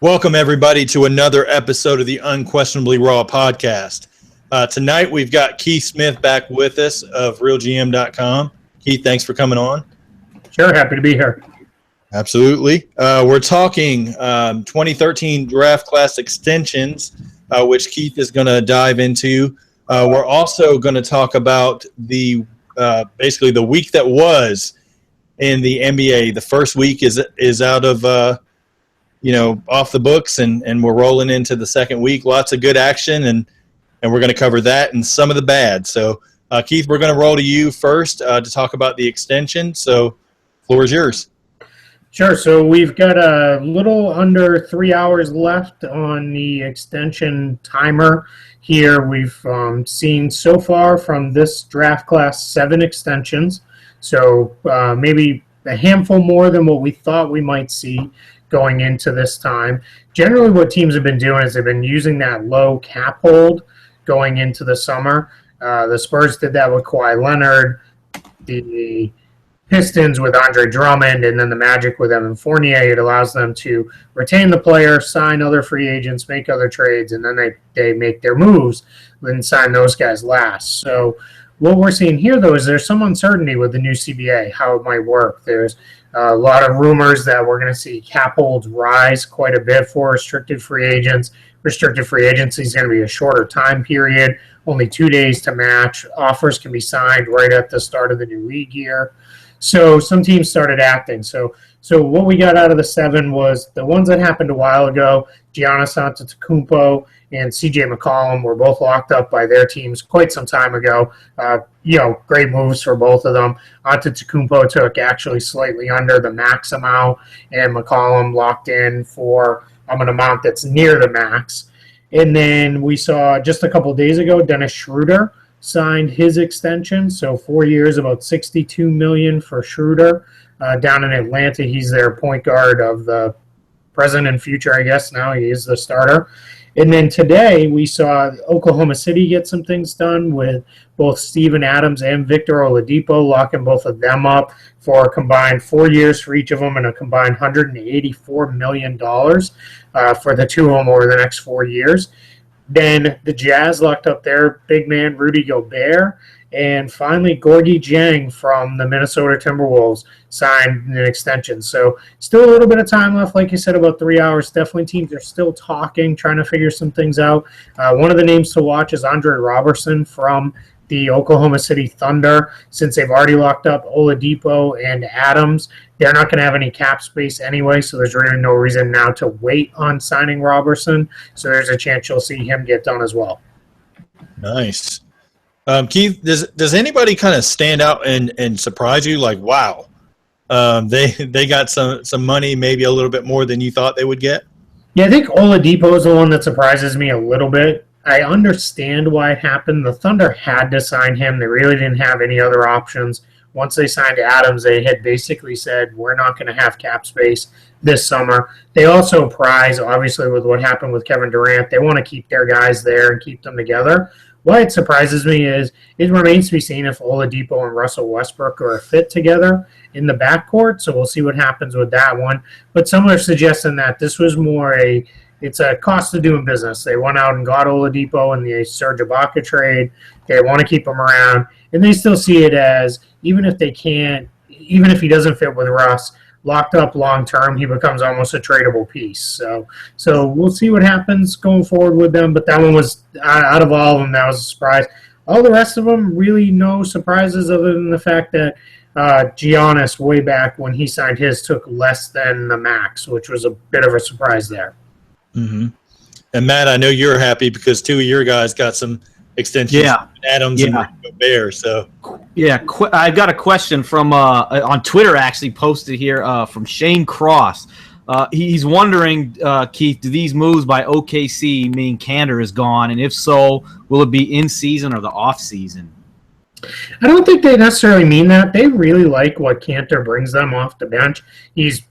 Welcome, everybody, to another episode of the Unquestionably Raw podcast. Tonight, we've got Keith Smith back with us of RealGM.com. Keith, thanks for coming on. Sure, happy to be here. Absolutely. We're talking 2013 draft class extensions, which Keith is going to dive into. We're also going to talk about the basically the week that was in the NBA. The first week is out of off the books, and we're rolling into the second week. Lots of good action, and we're going to cover that and some of the bad. So, Keith, we're going to roll to you first to talk about the extension. So, floor is yours. Sure. So we've got a little under 3 hours left on the extension timer here. We've seen so far from this draft class 7 extensions. So maybe a handful more than what we thought we might see going into this time. Generally, what teams have been doing is they've been using that low cap hold going into the summer. The Spurs did that with Kawhi Leonard, the Pistons with Andre Drummond, and then the Magic with Evan Fournier. It allows them to retain the player, sign other free agents, make other trades, and then they make their moves, then sign those guys last. So what we're seeing here, though, is there's some uncertainty with the new CBA, how it might work. There's a lot of rumors that we're going to see cap holds rise quite a bit for restricted free agents. Restricted free agency is going to be a shorter time period, only 2 days to match. Offers can be signed right at the start of the new league year. So some teams started acting. So what we got out of the 7 was the ones that happened a while ago. Giannis Antetokounmpo and CJ McCollum were both locked up by their teams quite some time ago. Great moves for both of them. Antetokounmpo took actually slightly under the max amount, and McCollum locked in for an amount that's near the max. And then we saw just a couple days ago, Dennis Schroeder signed his extension, so 4 years, about $62 million for Schroeder. Down in Atlanta, he's their point guard of the present and future, I guess. Now he is the starter. And then today we saw Oklahoma City get some things done with both Steven Adams and Victor Oladipo, locking both of them up for a combined 4 years for each of them and a combined $184 million for the two of them over the next 4 years. Then the Jazz locked up their big man, Rudy Gobert. And finally, Gorgui Dieng from the Minnesota Timberwolves signed an extension. So still a little bit of time left, like you said, about 3 hours. Definitely teams are still talking, trying to figure some things out. One of the names to watch is Andre Robertson from the Oklahoma City Thunder. Since they've already locked up Oladipo and Adams, they're not going to have any cap space anyway, so there's really no reason now to wait on signing Robertson. So there's a chance you'll see him get done as well. Nice. Keith, does anybody kind of stand out and surprise you? Like, wow, they got some money, maybe a little bit more than you thought they would get? Yeah, I think Oladipo is the one that surprises me a little bit. I understand why it happened. The Thunder had to sign him. They really didn't have any other options. Once they signed Adams, they had basically said, we're not going to have cap space this summer. They also prize, obviously, with what happened with Kevin Durant. They want to keep their guys there and keep them together. Why it surprises me is it remains to be seen if Oladipo and Russell Westbrook are a fit together in the backcourt, so we'll see what happens with that one. But some are suggesting that this was more it's a cost of doing business. They went out and got Oladipo in the Serge Ibaka trade. They want to keep him around, and they still see it as even if he doesn't fit with Russ, locked up long term, he becomes almost a tradable piece. So we'll see what happens going forward with them. But that one was out of all of them, that was a surprise. All the rest of them, really no surprises other than the fact that Giannis, way back when he signed his, took less than the max, which was a bit of a surprise there. Mm-hmm. And Matt, I know you're happy because 2 of your guys got some extensions. Yeah, Adams and Gobert. So yeah, I got a question from on Twitter. Actually, posted here from Shane Cross. He's wondering, Keith, do these moves by OKC mean Cantor is gone, and if so, will it be in season or the off season? I don't think they necessarily mean that. They really like what Cantor brings them off the bench. He's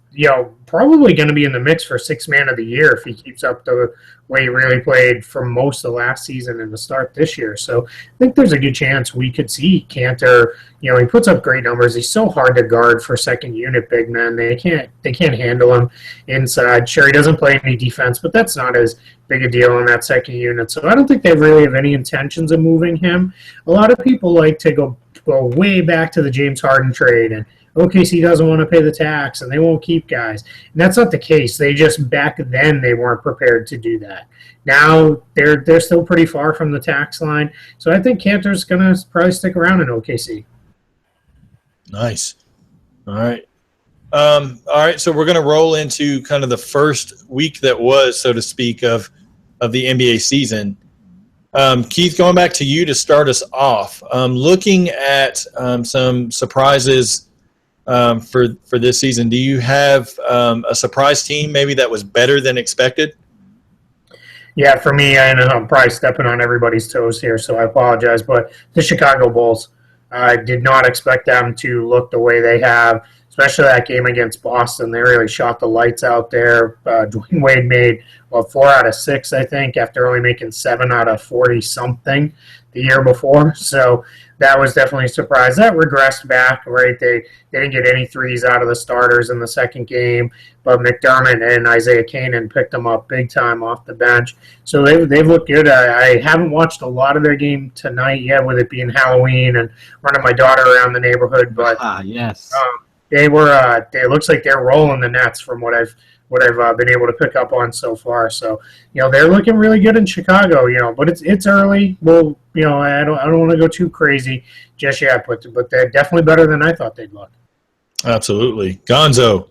probably going to be in the mix for sixth man of the year if he keeps up the way he really played for most of last season and the start this year. So I think there's a good chance we could see Cantor. He puts up great numbers. He's so hard to guard for second unit big men. They can't handle him inside. Sure, he doesn't play any defense, but that's not as big a deal in that second unit. So I don't think they really have any intentions of moving him. A lot of people like to go way back to the James Harden trade, and OKC doesn't want to pay the tax and they won't keep guys. And that's not the case. They just, back then, they weren't prepared to do that. Now they're still pretty far from the tax line. So I think Cantor's going to probably stick around in OKC. Nice. All right. All right. So we're going to roll into kind of the first week that was, so to speak, of the NBA season. Keith, going back to you to start us off, looking at some surprises for this season, do you have a surprise team maybe that was better than expected? Yeah, for me, I'm probably stepping on everybody's toes here, so I apologize. But the Chicago Bulls, I did not expect them to look the way they have, especially that game against Boston. They really shot the lights out there. Dwayne Wade made, 4 out of 6, I think, after only making 7 out of 40-something the year before. So that was definitely a surprise. That regressed back, right? They didn't get any threes out of the starters in the second game, but McDermott and Isaiah Canaan picked them up big time off the bench. So they've looked good. I haven't watched a lot of their game tonight yet, with it being Halloween and running my daughter around the neighborhood. But yes. They were. It looks like they're rolling the Nets from what I've been able to pick up on so far. So they're looking really good in Chicago. But it's early. Well, I don't want to go too crazy just yet. But they're definitely better than I thought they'd look. Absolutely, Gonzo.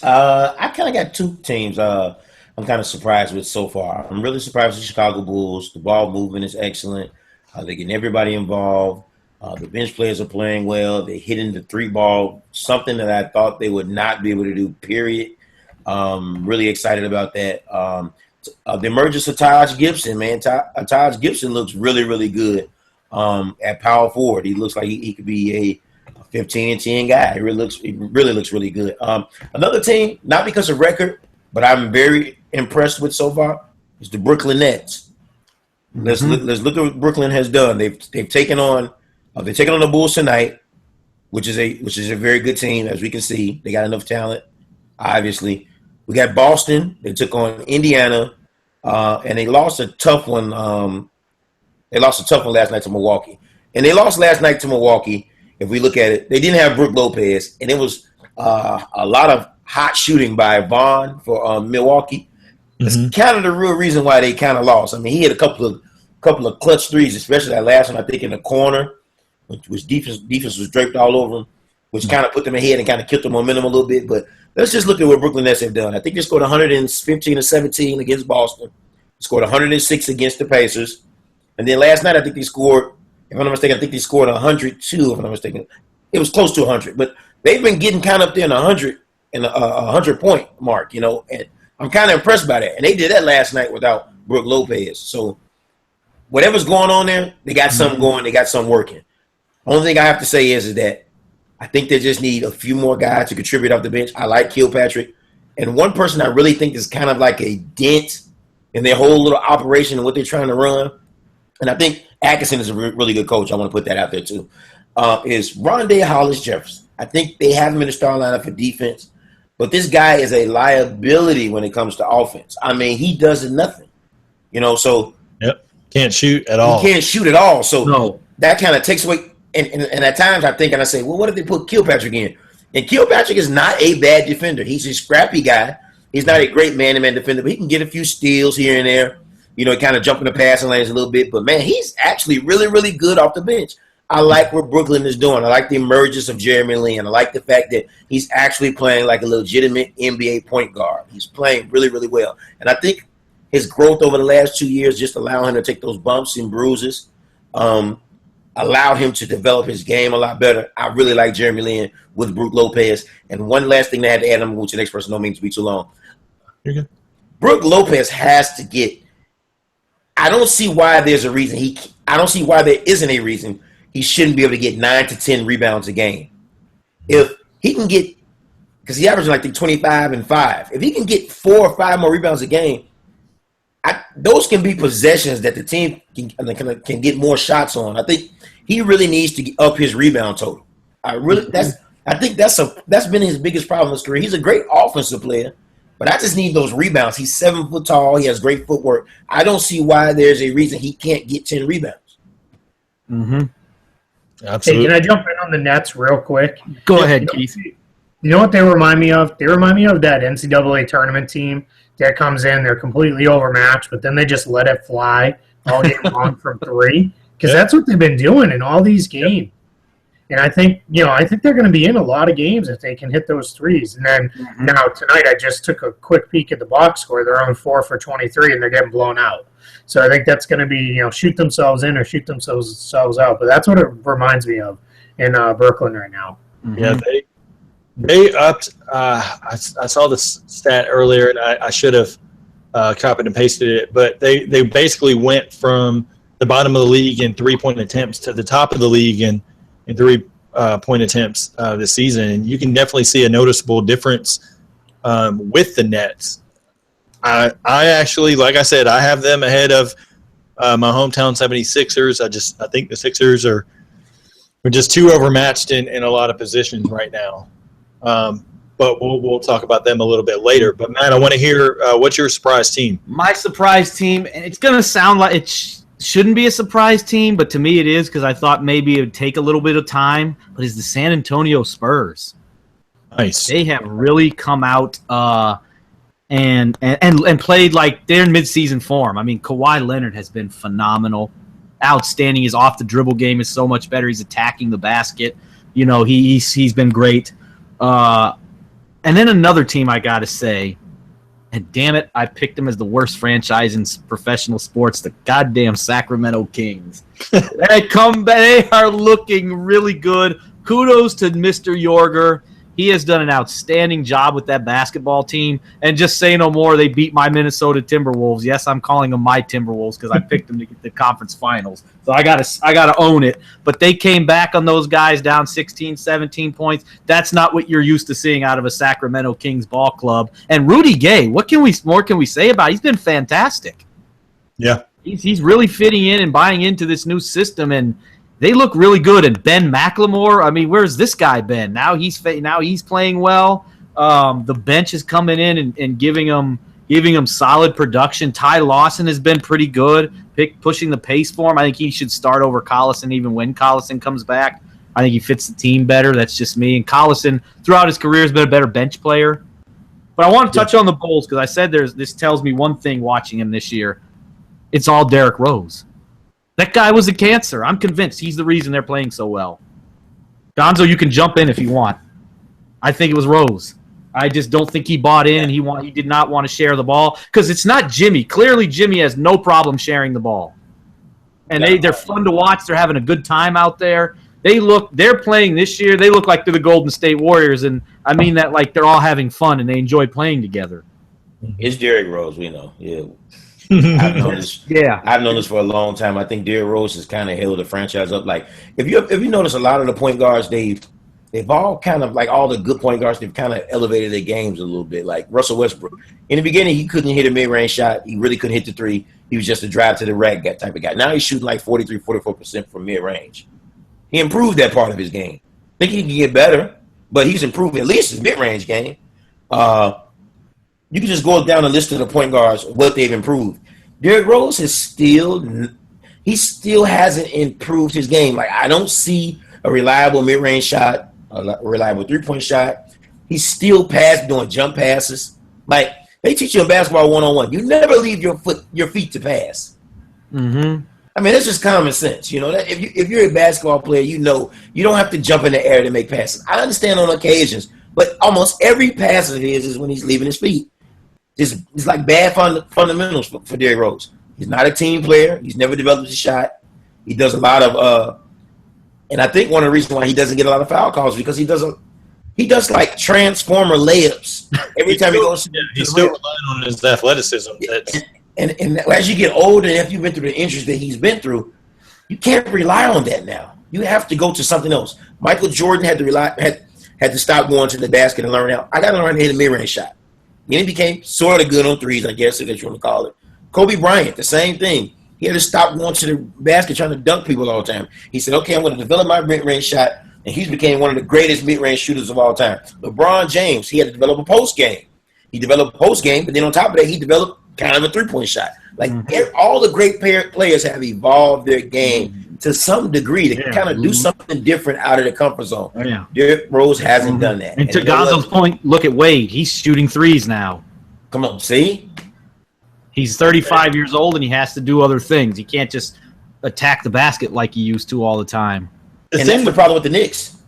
I kind of got two teams. I'm kind of surprised with so far. I'm really surprised with the Chicago Bulls. The ball movement is excellent. They're getting everybody involved. The bench players are playing well. They're hitting the 3-ball, something that I thought they would not be able to do, period. Really excited about that. The emergence of Taj Gibson, man. Taj Gibson looks really, really good at power forward. He looks like he could be a 15-10 guy. He really looks really good. Another team, not because of record, but I'm very impressed with so far, is the Brooklyn Nets. Let's look at what Brooklyn has done. They've taken on the Bulls tonight, which is a very good team, as we can see. They got enough talent, obviously. We got Boston. They took on Indiana, and they lost a tough one. They lost a tough one last night to Milwaukee. And they lost last night to Milwaukee. If we look at it, they didn't have Brook Lopez, and it was a lot of hot shooting by Vaughn for Milwaukee. It's kind of the real reason why they kind of lost. I mean, he had a couple of clutch threes, especially that last one, I think, in the corner, which defense was draped all over them, which kind of put them ahead and kind of killed the momentum a little bit. But let's just look at what Brooklyn Nets have done. I think they scored 115 or 17 against Boston. They scored 106 against the Pacers. And then last night, I think they scored, if I'm not mistaken, 102, if I'm not mistaken. It was close to 100. But they've been getting kind of up there in the 100-point mark, and I'm kind of impressed by that. And they did that last night without Brook Lopez. So whatever's going on there, they got something going. They got something working. Only thing I have to say is that I think they just need a few more guys to contribute off the bench. I like Kilpatrick. And one person I really think is kind of like a dent in their whole little operation and what they're trying to run, and I think Atkinson is a really good coach. I want to put that out there too, is Rondé Hollis-Jefferson. I think they have him in the star lineup for defense, but this guy is a liability when it comes to offense. I mean, he does nothing, so. Yep. Can't shoot at all. He can't shoot at all. So No. that kind of takes away. And at times I think and I say, well, what if they put Kilpatrick in? And Kilpatrick is not a bad defender. He's a scrappy guy. He's not a great man-to-man defender, but he can get a few steals here and there. Kind of jump in the passing lanes a little bit. But, man, he's actually really, really good off the bench. I like what Brooklyn is doing. I like the emergence of Jeremy Lin. I like the fact that he's actually playing like a legitimate NBA point guard. He's playing really, really well. And I think his growth over the last 2 years just allowing him to take those bumps and bruises allowed him to develop his game a lot better. I really like Jeremy Lin with Brook Lopez. And one last thing that I had to add, I'm going to go to the next person, don't mean to be too long. You're good. Brook Lopez has to get – I don't see why there's a reason I don't see why there isn't a reason he shouldn't be able to get 9 to 10 rebounds a game. If he can get because he averaged like 25 and 5. If he can get 4 or 5 more rebounds a game, those can be possessions that the team can get more shots on. I think he really needs to up his rebound total. I think that's been his biggest problem in his career. He's a great offensive player, but I just need those rebounds. He's 7 foot tall. He has great footwork. I don't see why there's a reason he can't get 10 rebounds. Mm-hmm. Absolutely. Hey, can I jump in on the Nets real quick? Go ahead, Keith. You know what they remind me of? They remind me of that NCAA tournament team that comes in, they're completely overmatched, but then they just let it fly all game long from 3, because that's what they've been doing in all these games. And I think they're going to be in a lot of games if they can hit those threes. And then now tonight, I just took a quick peek at the box score. They're on 4 for 23, and they're getting blown out. So I think that's going to be, shoot themselves in or shoot themselves out. But that's what it reminds me of in Brooklyn right now. Yeah, they upped. I saw this stat earlier, and I should have copied and pasted it. But they basically went from the bottom of the league in 3-point attempts to the top of the league in 3-point attempts this season. And you can definitely see a noticeable difference with the Nets. I actually, like I said, I have them ahead of my hometown 76ers. I think the Sixers are just too overmatched in a lot of positions right now. But we'll talk about them a little bit later. But, Matt, I want to hear what's your surprise team? My surprise team, and it's going to sound like it shouldn't be a surprise team, but to me it is because I thought maybe it would take a little bit of time, but it's the San Antonio Spurs. Nice. They have really come out and played like they're in midseason form. I mean, Kawhi Leonard has been phenomenal. Outstanding. His off-the-dribble game is so much better. He's attacking the basket. He's been great. And then another team I got to say, and damn it, I picked them as the worst franchise in professional sports, the goddamn Sacramento Kings. They are looking really good. Kudos to Mr. Yorger. He has done an outstanding job with that basketball team. And just say no more, they beat my Minnesota Timberwolves. Yes, I'm calling them my Timberwolves because I picked them to get the conference finals. So I gotta own it. But they came back on those guys down 16, 17 points. That's not what you're used to seeing out of a Sacramento Kings ball club. And Rudy Gay, what more can we say about it? He's been fantastic. Yeah. He's really fitting in and buying into this new system, and they look really good. And Ben McLemore, I mean, where's this guy been? Now he's playing well. The bench is coming in and giving him solid production. Ty Lawson has been pretty good, pushing the pace for him. I think he should start over Collison even when Collison comes back. I think he fits the team better. That's just me. And Collison, throughout his career, has been a better bench player. But I want to touch on the Bulls because I said this tells me one thing watching him this year. It's all Derrick Rose. That guy was a cancer. I'm convinced he's the reason they're playing so well. Gonzo, you can jump in if you want. I think it was Rose. I just don't think he bought in. He did not want to share the ball because it's not Jimmy. Clearly, Jimmy has no problem sharing the ball. And they're fun to watch. They're having a good time out there. They're playing this year. They look like they're the Golden State Warriors, and I mean that like they're all having fun and they enjoy playing together. It's Derrick Rose, we know. Yeah. I've known this for a long time. I think Derrick Rose has kind of held the franchise up. Like if you notice, a lot of the point guards they've all kind of like all the good point guards, they've kind of elevated their games a little bit. Like Russell Westbrook, in the beginning he couldn't hit a mid-range shot. He really couldn't hit the three. He was just a drive to the rack type of guy. Now he's shooting like 43-44% from mid-range. He improved that part of his game. I think he can get better, but he's improved at least his mid-range game. You can just go down the list of the point guards, what they've improved. Derrick Rose still hasn't improved his game. Like I don't see a reliable mid-range shot, a reliable three-point shot. He's still doing jump passes. Like they teach you in basketball 1-on-1. You never leave your feet to pass. Mm-hmm. I mean, that's just common sense. You know that if you're a basketball player, you know you don't have to jump in the air to make passes. I understand on occasions, but almost every pass of his is when he's leaving his feet. It's like bad fundamentals for Derrick Rose. He's not a team player. He's never developed a shot. He does a lot of and I think one of the reasons why he doesn't get a lot of foul calls is because he does like transformer layups every time he goes. He's still relying on his athleticism. And as you get older, and after you've been through the injuries that he's been through, you can't rely on that now. You have to go to something else. Michael Jordan had had to stop going to the basket and learn out. I got to learn to hit a mid-range shot. Then he became sort of good on threes, I guess, if you want to call it. Kobe Bryant, the same thing. He had to stop going to the basket trying to dunk people all the time. He said, okay, I'm going to develop my mid-range shot, and he's became one of the greatest mid-range shooters of all time. LeBron James, he had to develop a post game. He developed a post game, but then on top of that, he developed kind of a three-point shot. Like all the great players have evolved their game to some degree to kind of do something different out of the comfort zone. Yeah. Derrick Rose hasn't done that. And to Gonzo's point, look at Wade. He's shooting threes now. Come on, see? He's 35 years old, and he has to do other things. He can't just attack the basket like he used to all the time. And that's the problem with the Knicks.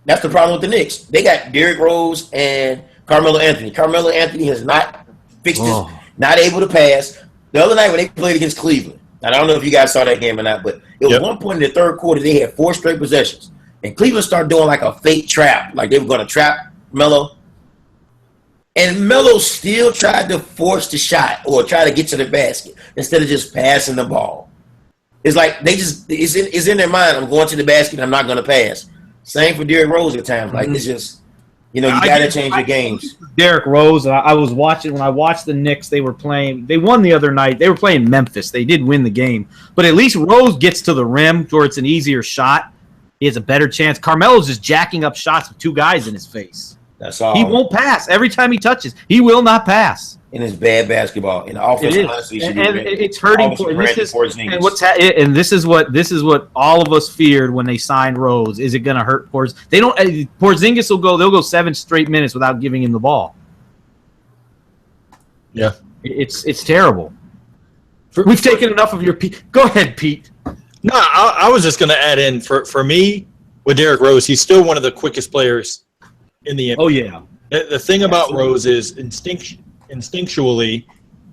That's the problem with the Knicks. They got Derrick Rose and Carmelo Anthony. Carmelo Anthony has not fixed this, not able to pass. The other night when they played against Cleveland, and I don't know if you guys saw that game or not, but it was one point in the third quarter they had 4 straight possessions. And Cleveland started doing like a fake trap, like they were going to trap Melo. And Melo still tried to force the shot or try to get to the basket instead of just passing the ball. It's like they just it's in their mind, I'm going to the basket, I'm not going to pass. Same for Derrick Rose at times. Like it's just, you got to change your games. Derrick Rose, I was watching, when I watched the Knicks, they won the other night. They were playing Memphis. They did win the game. But at least Rose gets to the rim where it's an easier shot. He has a better chance. Carmelo's just jacking up shots with 2 guys in his face. That's all. He won't pass. Every time he touches, he will not pass. And it's bad basketball. And the offense, honestly, and it's hurting. And this is what all of us feared when they signed Rose. Is it going to hurt Porzingis? Porzingis will go. They'll go 7 straight minutes without giving him the ball. Yeah, it's terrible. We've taken enough of your Pete. Go ahead, Pete. No, I was just going to add in for me with Derrick Rose. He's still one of the quickest players in the NBA. Oh yeah. The thing about Rose is instinctually,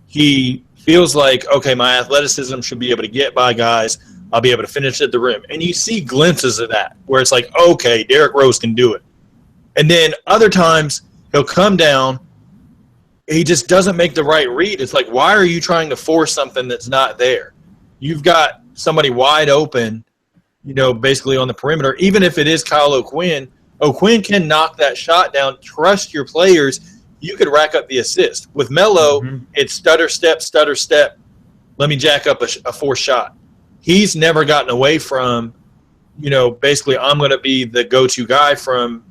he feels like, okay, my athleticism should be able to get by guys. I'll be able to finish at the rim. And you see glimpses of that where it's like, okay, Derrick Rose can do it. And then other times he'll come down. He just doesn't make the right read. It's like, why are you trying to force something that's not there? You've got somebody wide open, basically on the perimeter. Even if it is Kyle O'Quinn, O'Quinn can knock that shot down. Trust your players. You could rack up the assist. With Melo, it's stutter, step. Let me jack up a 4th shot. He's never gotten away from, basically I'm going to be the go-to guy from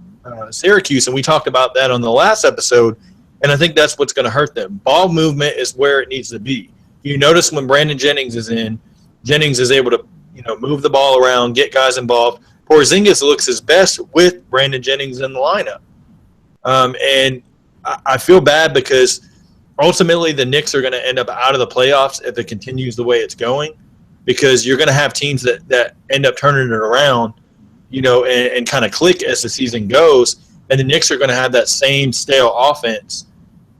Syracuse, and we talked about that on the last episode, and I think that's what's going to hurt them. Ball movement is where it needs to be. You notice when Brandon Jennings is in, Jennings is able to, move the ball around, get guys involved. Porzingis looks his best with Brandon Jennings in the lineup. And I feel bad because ultimately the Knicks are going to end up out of the playoffs if it continues the way it's going, because you're going to have teams that end up turning it around, and kind of click as the season goes, and the Knicks are going to have that same stale offense.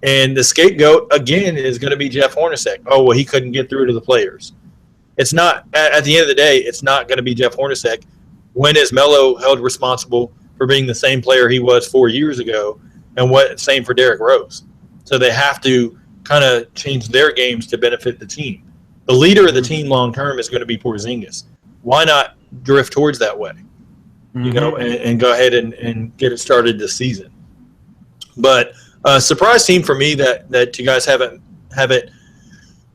And the scapegoat, again, is going to be Jeff Hornacek. Oh, well, he couldn't get through to the players. It's not – at the end of the day, it's not going to be Jeff Hornacek. When is Melo held responsible for being the same player he was 4 years ago? And same for Derrick Rose. So they have to kind of change their games to benefit the team. The leader of the team long term is going to be Porzingis. Why not drift towards that way? And go ahead and get it started this season. But a surprise team for me that you guys haven't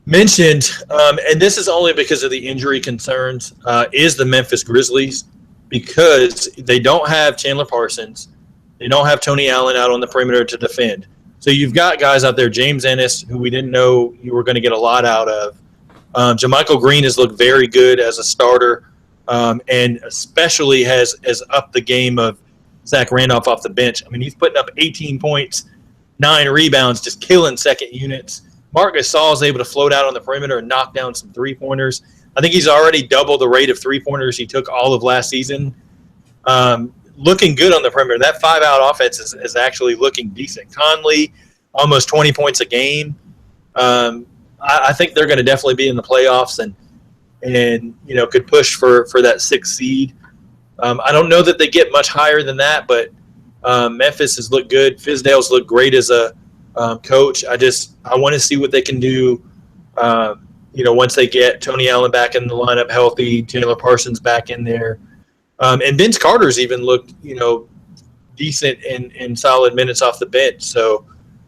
mentioned, and this is only because of the injury concerns, is the Memphis Grizzlies, because they don't have Chandler Parsons. They don't have Tony Allen out on the perimeter to defend. So you've got guys out there, James Ennis, who we didn't know you were going to get a lot out of. JaMychal Green has looked very good as a starter, and especially has upped the game of Zach Randolph off the bench. I mean, he's putting up 18 points, 9 rebounds, just killing second units. Marc Gasol is able to float out on the perimeter and knock down some three-pointers. I think he's already doubled the rate of three-pointers he took all of last season. Looking good on the perimeter. That 5-out offense is actually looking decent. Conley, almost 20 points a game. I think they're going to definitely be in the playoffs and could push for that 6th seed. I don't know that they get much higher than that, but Memphis has looked good. Fizdale's looked great as a coach. I want to see what they can do. Once they get Tony Allen back in the lineup healthy, Chandler Parsons back in there. And Vince Carter's even looked, decent and solid minutes off the bench. So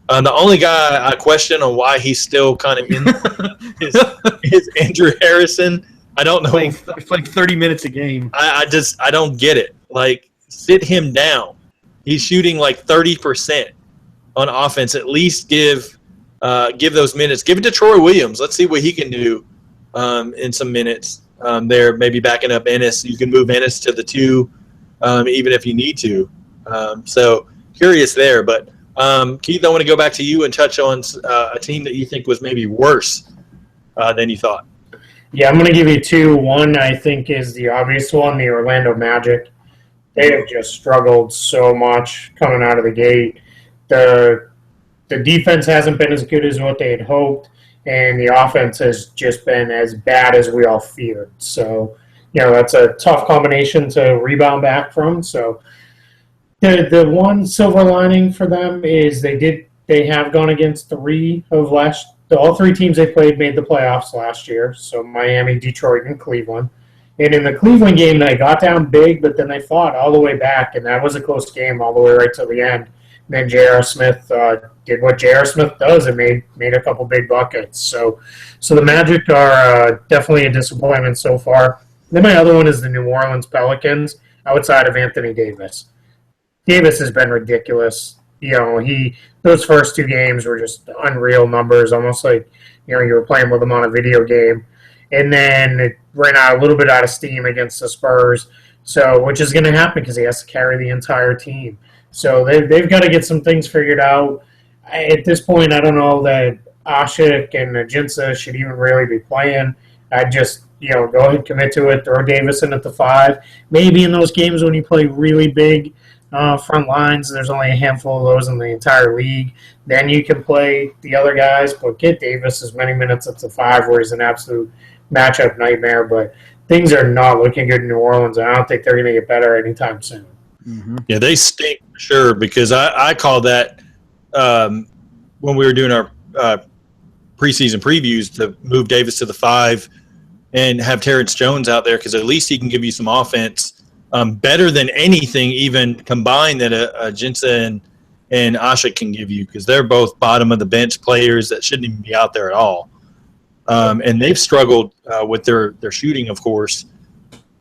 the only guy I question on why he's still kind of in is Andrew Harrison. I don't know. Playing 30 minutes a game. I don't get it. Like, sit him down. He's shooting like 30% on offense. At least give those minutes. Give it to Troy Williams. Let's see what he can do in some minutes there. Maybe backing up Ennis. You can move Ennis to the 2, even if you need to. So curious there. But Keith, I want to go back to you and touch on a team that you think was maybe worse than you thought. Yeah, I'm going to give you 2. One, I think, is the obvious one, the Orlando Magic. They have just struggled so much coming out of the gate. The defense hasn't been as good as what they had hoped, and the offense has just been as bad as we all feared. So, that's a tough combination to rebound back from. So, the one silver lining for them is they have gone against all 3 teams they played made the playoffs last year. So Miami, Detroit, and Cleveland. And in the Cleveland game, they got down big, but then they fought all the way back, and that was a close game all the way right to the end. And then J.R. Smith did what J.R. Smith does and made a couple big buckets. So the Magic are definitely a disappointment so far. Then my other one is the New Orleans Pelicans outside of Anthony Davis. Davis has been ridiculous. Those first 2 games were just unreal numbers, almost like you were playing with him on a video game. And then it ran out a little bit out of steam against the Spurs, which is going to happen because he has to carry the entire team. So they've got to get some things figured out. At this point, I don't know that Ashik and Ajinça should even really be playing. I'd just go ahead and commit to it, throw Davis in at the 5. Maybe in those games when you play really big front lines, there's only a handful of those in the entire league. Then you can play the other guys, but get Davis as many minutes at the 5 where he's an absolute matchup nightmare. But things are not looking good in New Orleans, and I don't think they're going to get better anytime soon. Mm-hmm. Yeah, they stink for sure because I called that when we were doing our preseason previews to move Davis to the 5 and have Terrence Jones out there because at least he can give you some offense. Better than anything, even combined, that Ajinça and Ashik can give you because they're both bottom of the bench players that shouldn't even be out there at all. And they've struggled with their shooting, of course.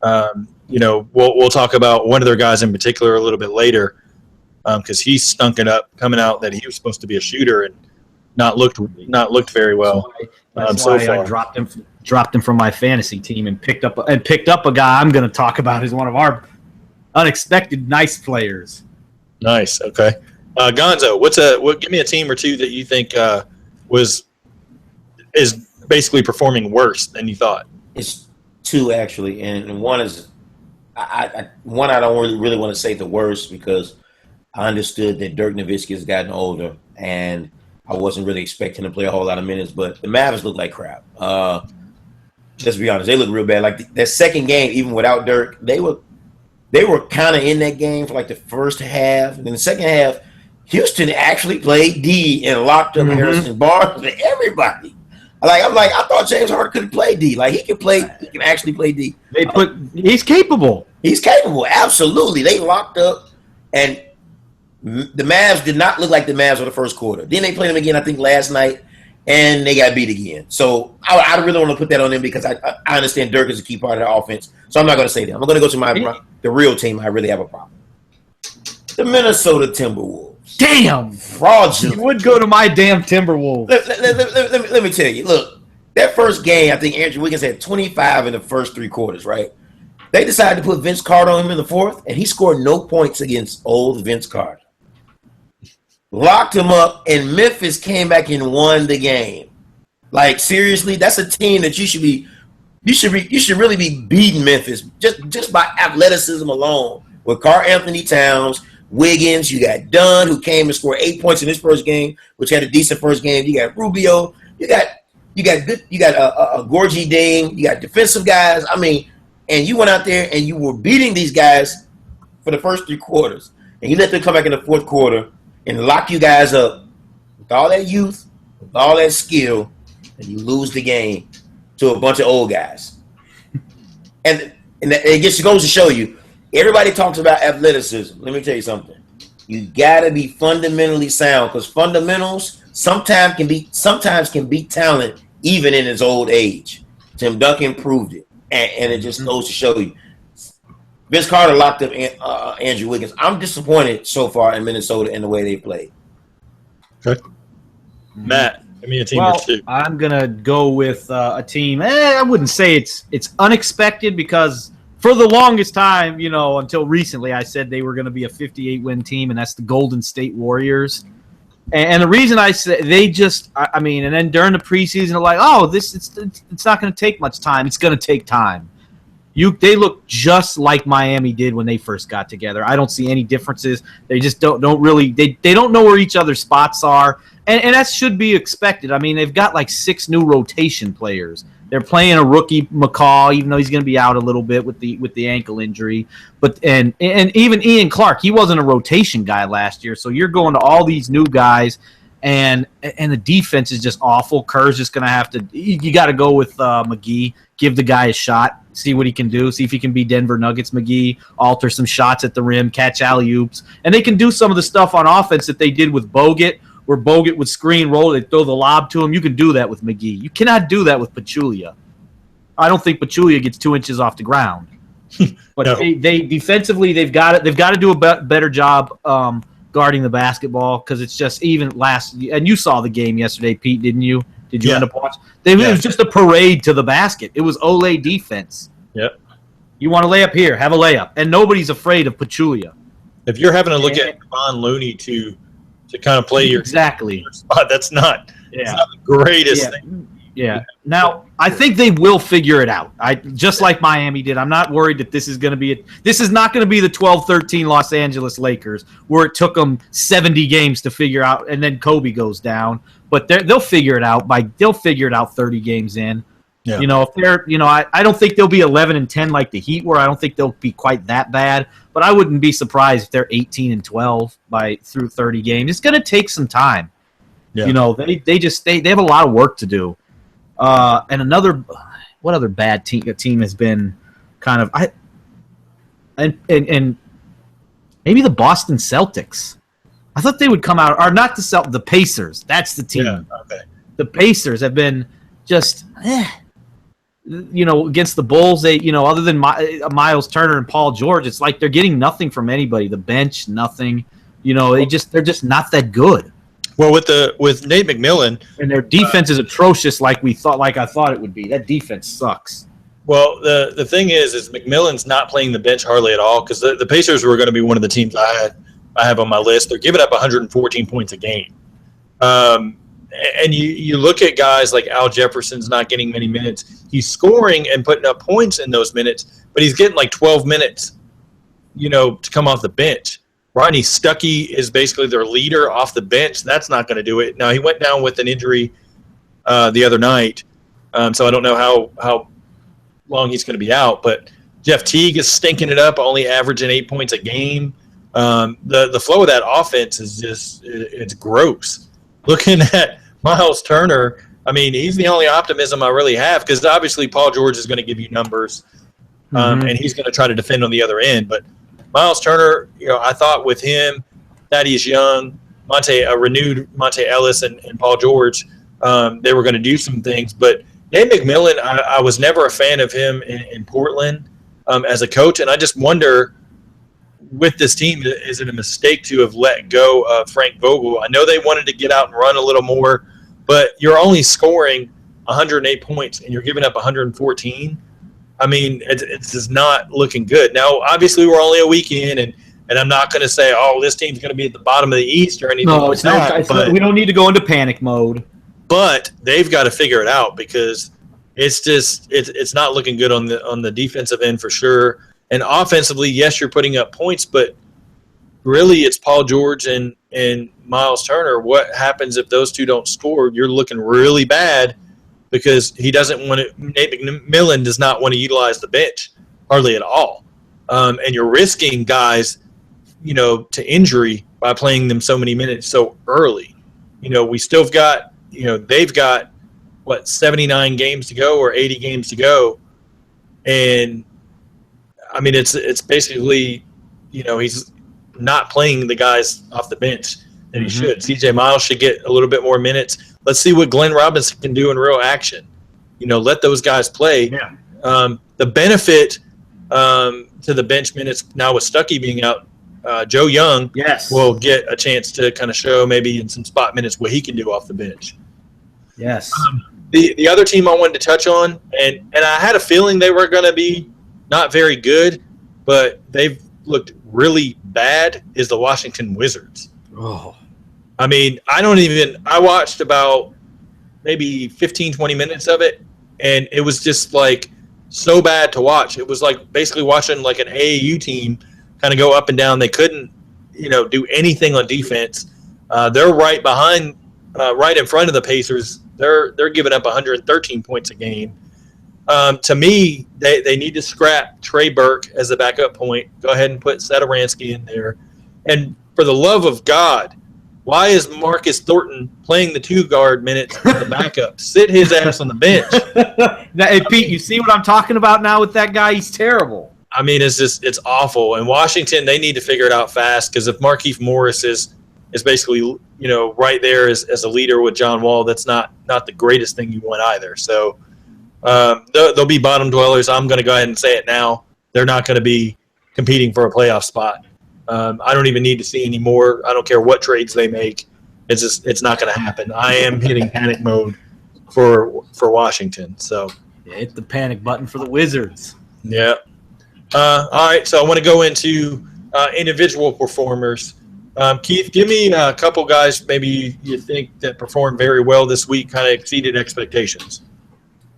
We'll talk about one of their guys in particular a little bit later because he's stunk it up coming out that he was supposed to be a shooter and not looked very well. That's why I dropped him from my fantasy team and picked up a guy I'm going to talk about as one of our unexpected nice players. Nice. Okay. Gonzo, give me a team or 2 that you think is basically performing worse than you thought. It's 2 actually, and one is I don't really want to say the worst because I understood that Dirk Nowitzki has gotten older and I wasn't really expecting to play a whole lot of minutes, but the Mavs look like crap. Let's be honest, they look real bad. Like that second game, even without Dirk, they were kind of in that game for like the first half. And then the second half, Houston actually played D and locked up Harrison Barnes and everybody. I thought James Harden couldn't play D. Like he can actually play D. He's capable. He's capable, absolutely. They locked up, and the Mavs did not look like the Mavs of the first quarter. Then they played them again, I think, last night, and they got beat again. So I really want to put that on them because I understand Dirk is a key part of the offense. So I'm not going to say that. I'm going to go to the real team I really have a problem. The Minnesota Timberwolves. Damn. Fraudulent. You would go to my damn Timberwolves. Let me tell you. Look, that first game, I think Andrew Wiggins had 25 in the first 3 quarters, right? They decided to put Vince Carter on him in the 4th, and he scored no points against old Vince Carter. Locked him up, and Memphis came back and won the game. Like, seriously, that's a team that you should really be beating Memphis just by athleticism alone. With Karl Anthony Towns, Wiggins, you got Dunn, who came and scored 8 points in his first game, which had a decent first game. You got Rubio, you got a Gorgie Dame, you got defensive guys. I mean, and you went out there and you were beating these guys for the first 3 quarters, and you let them come back in the 4th quarter and lock you guys up with all that youth, with all that skill, and you lose the game to a bunch of old guys. And it just goes to show you, everybody talks about athleticism. Let me tell you something. You gotta be fundamentally sound because fundamentals sometimes can beat talent even in his old age. Tim Duncan proved it, and it just goes to show you. Vince Carter locked up Andrew Wiggins. I'm disappointed so far in Minnesota in the way they played. Okay. Matt, give me a team Well, or two. I'm gonna go with a team. I wouldn't say it's unexpected because for the longest time, until recently, I said they were going to be a 58-win team, and that's the Golden State Warriors. And the reason I say and then during the preseason, they're like, oh, it's not going to take much time. It's going to take time. They look just like Miami did when they first got together. I don't see any differences. They just don't really they don't know where each other's spots are, and that should be expected. I mean, they've got like 6 new rotation players. They're playing a rookie McCaw, even though he's going to be out a little bit with the ankle injury. But and even Ian Clark, he wasn't a rotation guy last year. So you're going to all these new guys, and the defense is just awful. Kerr's just going to have to. You got to go with McGee. Give the guy a shot. See what he can do. See if he can be Denver Nuggets McGee. Alter some shots at the rim. Catch alley-oops. And they can do some of the stuff on offense that they did with Bogut, where Bogut would screen roll, they'd throw the lob to him. You can do that with McGee. You cannot do that with Pachulia. I don't think Pachulia gets 2 inches off the ground. But No. they defensively they've got to do a better job guarding the basketball because it's just even last. And you saw the game yesterday, Pete, didn't you? Did you Yeah. end up watching? It was just a parade to the basket. It was Olay defense. Yep. You want to lay up here, have a layup, and nobody's afraid of Pachulia. If you're having to look at Von Looney to kind of play your Exactly. spot, that's not the greatest thing. Yeah. Now, I think they will figure it out. Just like Miami did. I'm not worried that this is going to be this is not going to be the 12-13 Los Angeles Lakers where it took them 70 games to figure out and then Kobe goes down. But they'll figure it out 30 games in. Yeah. If they're, I don't think they'll be 11-10 like the Heat were. I don't think they'll be quite that bad, but I wouldn't be surprised if they're 18-12 through 30 games. It's going to take some time. Yeah. They have a lot of work to do. And what other bad team has been kind of and maybe the Boston Celtics. I thought they would come out, or not the Pacers. That's the team. Yeah, okay. The Pacers have been just, against the Bulls. They, other than Miles Turner and Paul George, it's like they're getting nothing from anybody. The bench, nothing. They're just not that good. Well, with Nate McMillan, And their defense is atrocious, like I thought it would be. That defense sucks. well, the thing is McMillan's not playing the bench hardly at all because the Pacers were going to be one of the teams I have on my list. They're giving up 114 points a game. And you look at guys like Al Jefferson's not getting many minutes. He's scoring and putting up points in those minutes, but he's getting like 12 minutes, to come off the bench. Rodney Stuckey is basically their leader off the bench. That's not going to do it. Now, he went down with an injury the other night, so I don't know how long he's going to be out. But Jeff Teague is stinking it up, only averaging 8 points a game. The flow of that offense is just it's gross. Looking at Miles Turner, I mean, he's the only optimism I really have because obviously Paul George is going to give you numbers, and he's going to try to defend on the other end. But Miles Turner, I thought with him, Thaddeus Young, a renewed Monte Ellis, and Paul George, they were going to do some things. But Nate McMillan, I was never a fan of him in Portland as a coach, and I just wonder – with this team, is it a mistake to have let go of Frank Vogel? I know they wanted to get out and run a little more, but you're only scoring 108 points and you're giving up 114. I mean, it's just not looking good. Now, obviously, we're only a week in, and I'm not going to say, oh, this team's going to be at the bottom of the East or anything. No, it's not. We don't need to go into panic mode. But they've got to figure it out because it's not looking good on the defensive end for sure. And offensively, yes, you're putting up points, but really it's Paul George and Miles Turner. What happens if those two don't score? You're looking really bad because he doesn't want to – Nate McMillan does not want to utilize the bench hardly at all. And you're risking guys, to injury by playing them so many minutes so early. We still got – they've got, 79 games to go or 80 games to go. And – I mean, it's basically, he's not playing the guys off the bench that he should. CJ Miles should get a little bit more minutes. Let's see what Glenn Robinson can do in real action. Let those guys play. Yeah. The benefit to the bench minutes now with Stuckey being out, Joe Young will get a chance to kind of show maybe in some spot minutes what he can do off the bench. Yes. The other team I wanted to touch on, and I had a feeling they were going to be not very good, but they've looked really bad, is the Washington Wizards. Oh. I mean, I watched about maybe 15, 20 minutes of it, and it was just like so bad to watch. It was like basically watching like an AAU team kind of go up and down. They couldn't, do anything on defense. They're right behind, right in front of the Pacers. They're giving up 113 points a game. To me, they need to scrap Trey Burke as the backup point. Go ahead and put Satoransky in there. And for the love of God, why is Marcus Thornton playing the 2-guard minutes as the backup? Sit his ass on the bench. Hey, Pete, you see what I'm talking about now with that guy? He's terrible. I mean, it's awful. And Washington, they need to figure it out fast, because if Markieff Morris is basically, right there as a leader with John Wall, that's not the greatest thing you want either. So they'll be bottom dwellers. I'm going to go ahead and say it now. They're not going to be competing for a playoff spot. I don't even need to see any more. I don't care what trades they make. It's not going to happen. I am hitting panic mode for Washington. So hit the panic button for the Wizards. Yeah. All right. So I want to go into individual performers. Keith, give me a couple guys maybe you think that performed very well this week, kind of exceeded expectations.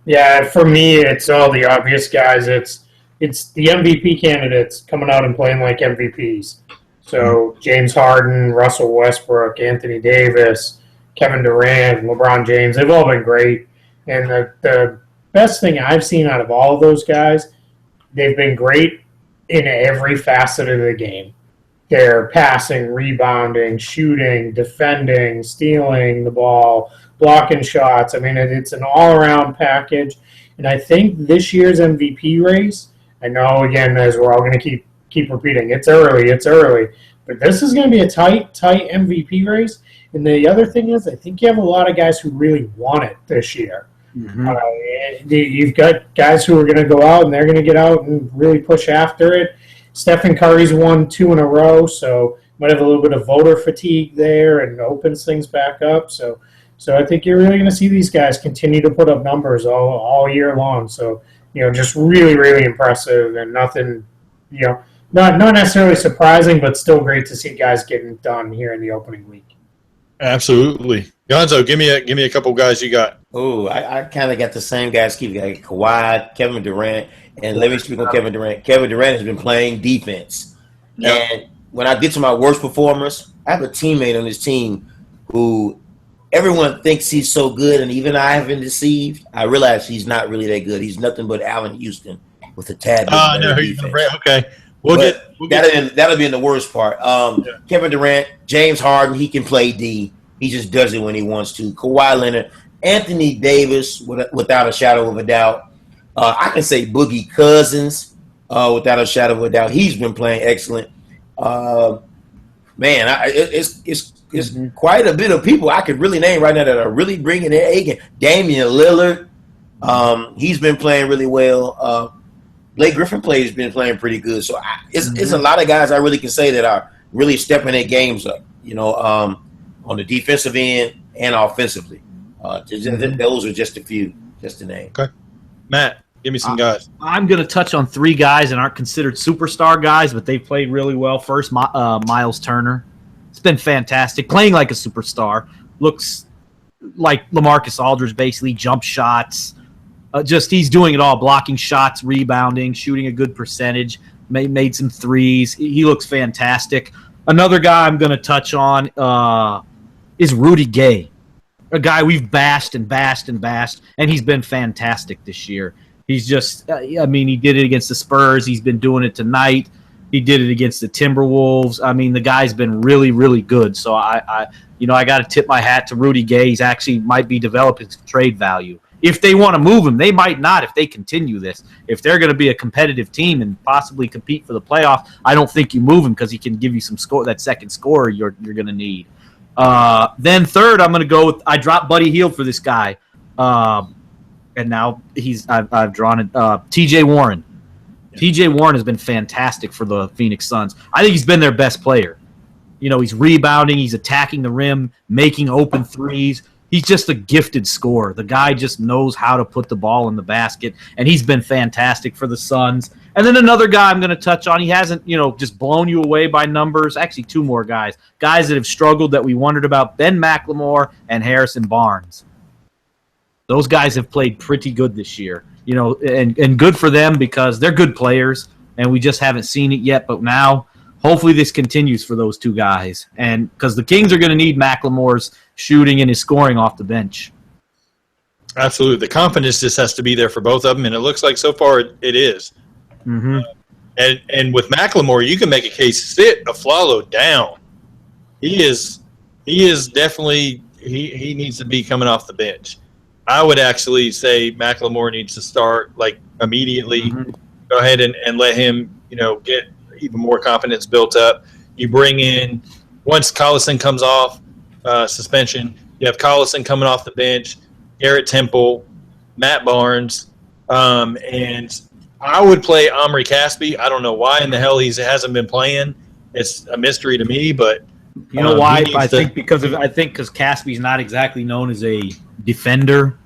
Yeah, for me, it's all the obvious guys. It's the MVP candidates coming out and playing like MVPs. So James Harden, Russell Westbrook, Anthony Davis, Kevin Durant, LeBron James, they've all been great. And the best thing I've seen out of all of those guys, they've been great in every facet of the game. They're passing, rebounding, shooting, defending, stealing the ball, blocking shots. I mean, it's an all-around package. And I think this year's MVP race, I know, again, as we're all going to keep repeating, it's early. But this is going to be a tight MVP race. And the other thing is, I think you have a lot of guys who really want it this year. You've got guys who are going to go out, and they're going to get out and really push after it. Stephen Curry's won 2 in a row, so might have a little bit of voter fatigue there and opens things back up. So I think you're really going to see these guys continue to put up numbers all year long. So, just really, really impressive, and nothing, not necessarily surprising, but still great to see guys getting done here in the opening week. Absolutely. Gonzo, give me a couple guys you got. Oh, I kind of got the same guys. Keep got Kawhi, Kevin Durant, and let me speak on Kevin Durant. Kevin Durant has been playing defense. Yep. And when I get to my worst performers, I have a teammate on this team who everyone thinks he's so good, and even I have been deceived. I realize he's not really that good. He's nothing but Allen Houston with a tad bit better defense. Okay. That'll be in the worst part. Kevin Durant, James Harden, he can play D. He just does it when he wants to. Kawhi Leonard, Anthony Davis, without a shadow of a doubt. I can say Boogie Cousins, without a shadow of a doubt. He's been playing excellent. It's quite a bit of people I could really name right now that are really bringing their A game. Damian Lillard, he's been playing really well. Blake Griffin has been playing pretty good. So it's a lot of guys I really can say that are really stepping their games up, on the defensive end and offensively. Those are just a few, just to name. Okay. Matt, give me some guys. I'm going to touch on 3 guys that aren't considered superstar guys, but they've played really well. First, Miles Turner. It's been fantastic. Playing like a superstar. Looks like LaMarcus Aldridge, basically. Jump shots. He's doing it all. Blocking shots, rebounding, shooting a good percentage. Made some threes. He looks fantastic. Another guy I'm going to touch on is Rudy Gay. A guy we've bashed, and he's been fantastic this year. He's just, he did it against the Spurs. He's been doing it tonight. He did it against the Timberwolves. The guy's been really, really good. So I got to tip my hat to Rudy Gay. He's actually might be developing some trade value if they want to move him. They might not if they continue this. If they're going to be a competitive team and possibly compete for the playoff, I don't think you move him because he can give you some score. That second scorer you're going to need. Then third, I'm going to go with I dropped Buddy Hield for this guy, and now I've drawn it. T.J. Warren. T.J. Warren has been fantastic for the Phoenix Suns. I think he's been their best player. He's rebounding, he's attacking the rim, making open threes. He's just a gifted scorer. The guy just knows how to put the ball in the basket, and he's been fantastic for the Suns. And then another guy I'm going to touch on, he hasn't, just blown you away by numbers. Actually, two more guys that have struggled that we wondered about, Ben McLemore and Harrison Barnes. Those guys have played pretty good this year, and good for them because they're good players, and we just haven't seen it yet. But now, hopefully this continues for those two guys, and because the Kings are going to need McLemore's shooting and his scoring off the bench. Absolutely. The confidence just has to be there for both of them, and it looks like so far it is. Mm-hmm. And with McLemore, you can make a case sit Aflalo down. He is definitely he needs to be coming off the bench. I would actually say McLemore needs to start immediately. Mm-hmm. Go ahead and let him get even more confidence built up. You bring in once Collison comes off suspension, you have Collison coming off the bench, Garrett Temple, Matt Barnes, and I would play Omri Caspi. I don't know why in the hell he hasn't been playing. It's a mystery to me, but you know why? I think because Caspi's not exactly known as a defender,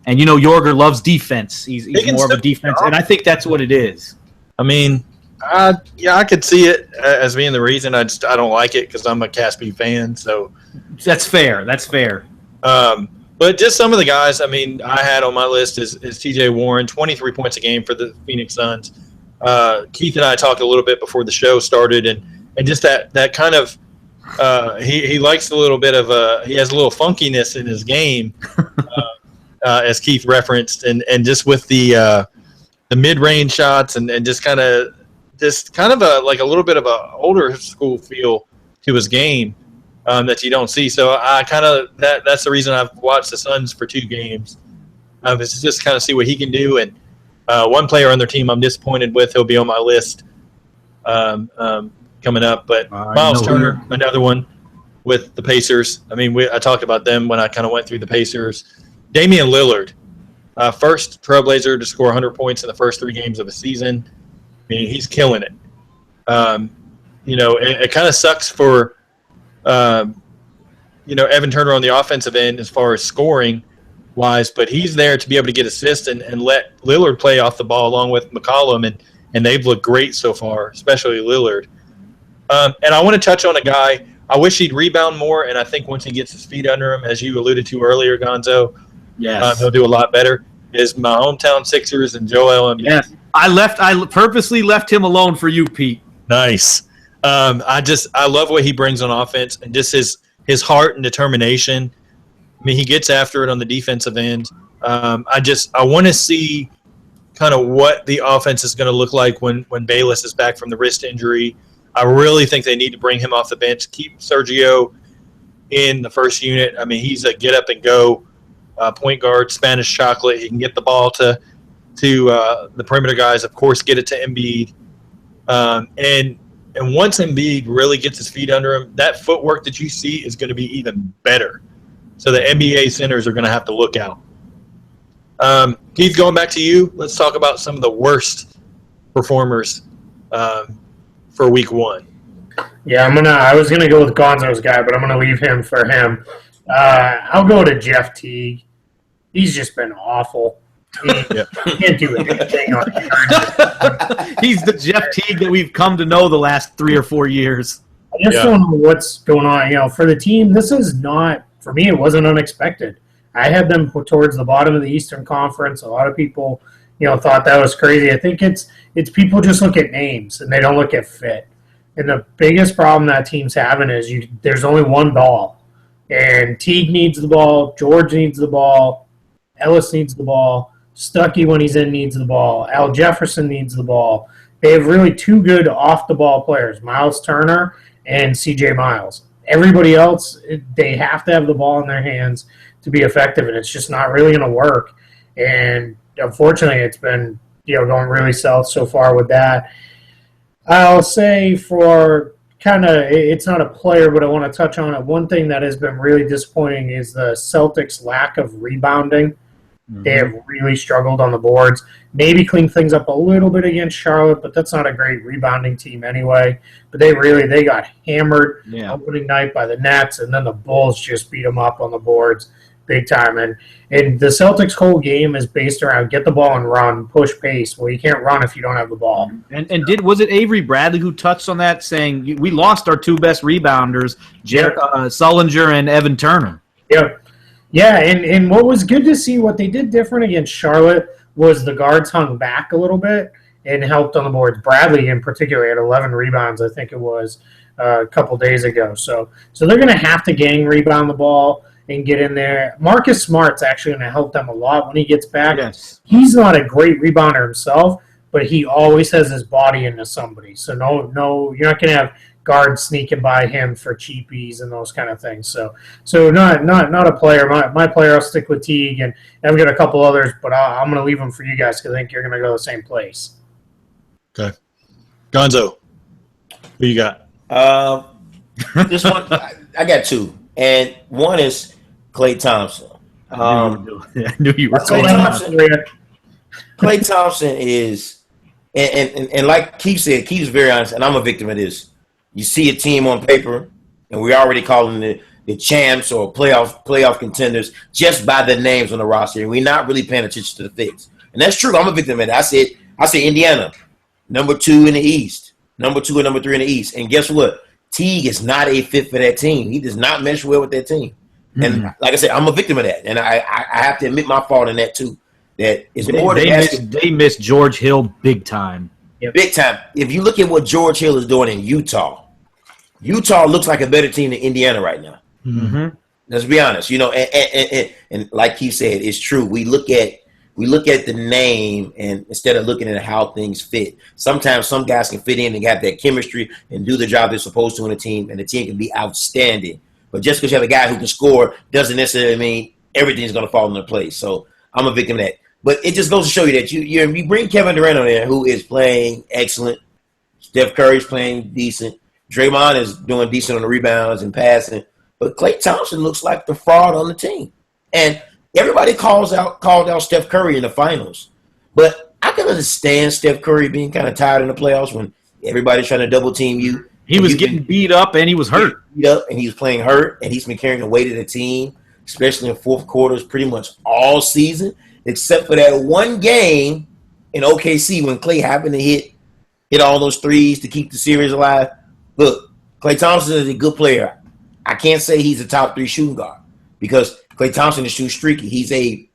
and Jorger loves defense. He's more of a defense, and I think that's what it is. I mean, I could see it as being the reason. I don't like it because I'm a Caspi fan. So that's fair. That's fair. But just some of the guys, I had on my list is T.J. Warren, 23 points a game for the Phoenix Suns. Keith and I talked a little bit before the show started, and just that kind of he likes a little bit of he has a little funkiness in his game, as Keith referenced, and just with the mid-range shots and just kind of a little bit of a older school feel to his game. That you don't see. So I that's the reason I've watched the Suns for 2 games. Is just kind of see what he can do. And one player on their team I'm disappointed with. He'll be on my list coming up. But Miles Turner, another one with the Pacers. I talked about them when I kind of went through the Pacers. Damian Lillard, first Trailblazer to score 100 points in the first 3 games of a season. He's killing it. It kind of sucks for Evan Turner on the offensive end as far as scoring wise, but he's there to be able to get assists and let Lillard play off the ball along with McCollum, and they've looked great so far, especially Lillard. And I want to touch on a guy. I wish he'd rebound more, and I think once he gets his feet under him, as you alluded to earlier, Gonzo, yes, he'll do a lot better. Is my hometown Sixers and Joel Embiid. Yes, I purposely left him alone for you, Pete. Nice. I love what he brings on offense and just his heart and determination. He gets after it on the defensive end. I want to see kind of what the offense is going to look like when Bayless is back from the wrist injury. I really think they need to bring him off the bench, keep Sergio in the first unit. He's a get up and go point guard, Spanish chocolate. He can get the ball to the perimeter guys, of course, get it to Embiid. And once Embiid really gets his feet under him, that footwork that you see is going to be even better. So the NBA centers are going to have to look out. Keith, going back to you, let's talk about some of the worst performers for Week 1. Yeah, I was gonna go with Gonzo's guy, but I'm gonna leave him for him. I'll go to Jeff Teague. He's just been awful. He can't do anything on it. He's the Jeff Teague that we've come to know the last 3 or 4 years. I just don't know what's going on. For the team, this is not, for me, it wasn't unexpected. I had them towards the bottom of the Eastern Conference. A lot of people, thought that was crazy. I think it's people just look at names and they don't look at fit. And the biggest problem that team's having is there's only one ball. And Teague needs the ball, George needs the ball, Ellis needs the ball, Stuckey when he's in needs the ball, Al Jefferson needs the ball. They have really 2 good off-the-ball players, Miles Turner and C.J. Miles. Everybody else, they have to have the ball in their hands to be effective, and it's just not really going to work. and unfortunately, it's been going really south so far with that. I'll say for kind of, it's not a player, but I want to touch on it. One thing that has been really disappointing is the Celtics' lack of rebounding. Mm-hmm. They have really struggled on the boards. Maybe cleaned things up a little bit against Charlotte, but that's not a great rebounding team anyway. But they got hammered opening night by the Nets, and then the Bulls just beat them up on the boards big time. And the Celtics' whole game is based around get the ball and run, push pace. Well, you can't run if you don't have the ball. And was it Avery Bradley who touched on that, saying we lost our two best rebounders, Sullinger and Evan Turner? Yep. Yeah, and what was good to see, what they did different against Charlotte was the guards hung back a little bit and helped on the boards. Bradley, in particular, had 11 rebounds, I think it was, a couple days ago. So they're going to have to gang rebound the ball and get in there. Marcus Smart's actually going to help them a lot when he gets back. Yes. He's not a great rebounder himself, but he always has his body into somebody. So no, you're not going to have guards sneaking by him for cheapies and those kind of things. So not a player. My player, I'll stick with Teague, and I've got a couple others, but I'm going to leave them for you guys because I think you're going to go the same place. Okay. Gonzo, who you got? This one, I got two. And one is Klay Thompson. I knew you were Klay Thompson is, and like Keith said, Keith's very honest, and I'm a victim of this. You see a team on paper, and we already call them the champs or playoff contenders just by the names on the roster, and we're not really paying attention to the fits. And that's true. I'm a victim of that. I said Indiana, number 2 in the East, number 2 and number 3 in the East, and guess what? Teague is not a fit for that team. He does not mesh well with that team. And like I said, I'm a victim of that. And I have to admit my fault in that too. That is more than they missed George Hill big time. Yep. Big time. If you look at what George Hill is doing in Utah looks like a better team than Indiana right now. Mm-hmm. Let's be honest. And like he said, it's true. We look at the name and instead of looking at how things fit. Sometimes some guys can fit in and have that chemistry and do the job they're supposed to in a team, and the team can be outstanding. But just because you have a guy who can score doesn't necessarily mean everything's going to fall into place. So I'm a victim of that. But it just goes to show you that you bring Kevin Durant on there, who is playing excellent. Steph Curry's playing decent. Draymond is doing decent on the rebounds and passing. But Klay Thompson looks like the fraud on the team. And everybody called out Steph Curry in the finals. But I can understand Steph Curry being kind of tired in the playoffs when everybody's trying to double team you. He was getting beat up and he was hurt. Beat up and he was playing hurt, and he's been carrying the weight of the team, especially in fourth quarters pretty much all season, except for that one game in OKC when Klay happened to hit all those threes to keep the series alive. Look, Klay Thompson is a good player. I can't say he's a top 3 shooting guard because Klay Thompson is too streaky. He's a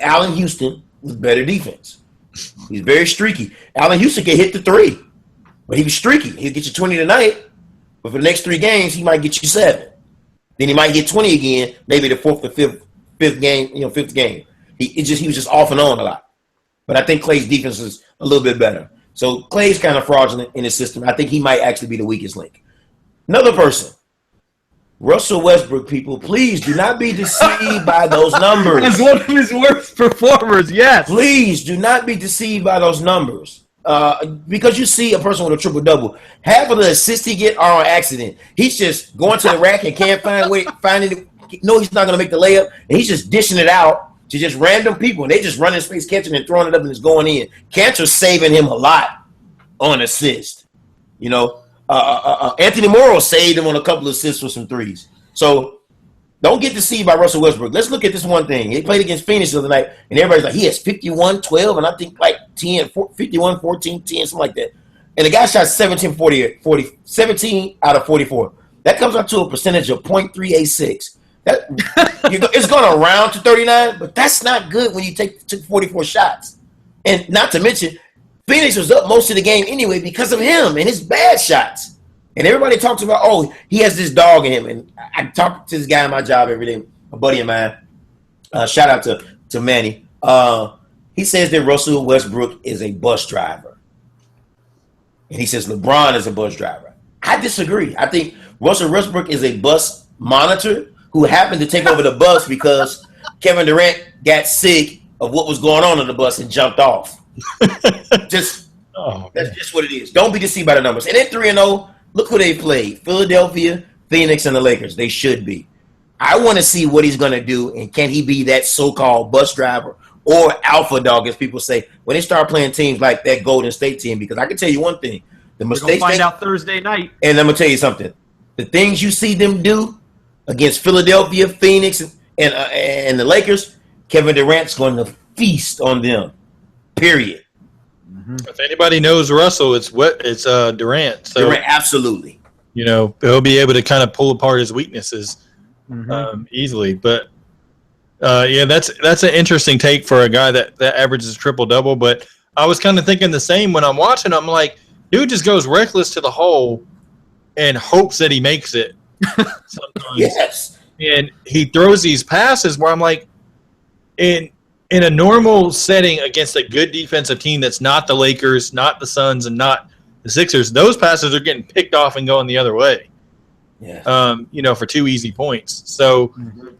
Allen Houston with better defense. He's very streaky. Allen Houston can hit the 3, but he was streaky. He'll get you 20 tonight, but for the next 3 games, he might get you 7. Then he might get 20 again, maybe the 4th or 5th game, 5th game. He was just off and on a lot. But I think Klay's defense is a little bit better. So Klay's kind of fraudulent in his system. I think he might actually be the weakest link. Another person, Russell Westbrook, people, please do not be deceived by those numbers. As one of his worst performers, yes. Please do not be deceived by those numbers. Because you see a person with a triple-double, half of the assists he get are on accident. He's just going to the rack and can't find it. No, he's not going to make the layup, and he's just dishing it out to just random people, and they just run in space, catching and throwing it up, and it's going in. Cantor's saving him a lot on assist. Anthony Morrow saved him on a couple of assists for some threes. So don't get deceived by Russell Westbrook. Let's look at this one thing. He played against Phoenix the other night, and everybody's like, he has 51, 12, and I think like 10, 51, 14, 10, something like that. And the guy shot 17 out of 44. That comes out to a percentage of .386. It's going to round to 39, but that's not good when you took 44 shots. And not to mention, Phoenix was up most of the game anyway because of him and his bad shots. And everybody talks about, he has this dog in him. And I talk to this guy in my job every day, a buddy of mine. Shout out to Manny. He says that Russell Westbrook is a bus driver. And he says LeBron is a bus driver. I disagree. I think Russell Westbrook is a bus monitor who happened to take over the bus because Kevin Durant got sick of what was going on the bus and jumped off. That's just what it is. Don't be deceived by the numbers. And at 3-0, look who they played: Philadelphia, Phoenix, and the Lakers. They should be. I want to see what he's going to do, and can he be that so-called bus driver or alpha dog, as people say, when they start playing teams like that Golden State team? Because I can tell you one thing: the mistakes. We'll find out Thursday night. And I'm gonna tell you something: the things you see them do against Philadelphia, Phoenix, and the Lakers, Kevin Durant's going to feast on them. Period. If anybody knows Russell, it's Durant. So Durant, absolutely. He'll be able to kind of pull apart his weaknesses easily. But that's an interesting take for a guy that averages triple double. But I was kind of thinking the same when I'm watching. I'm like, dude just goes reckless to the hole and hopes that he makes it. Sometimes. Yes. And he throws these passes where I'm like, in a normal setting against a good defensive team that's not the Lakers, not the Suns, and not the Sixers, those passes are getting picked off and going the other way. Yeah. For 2 easy points. So,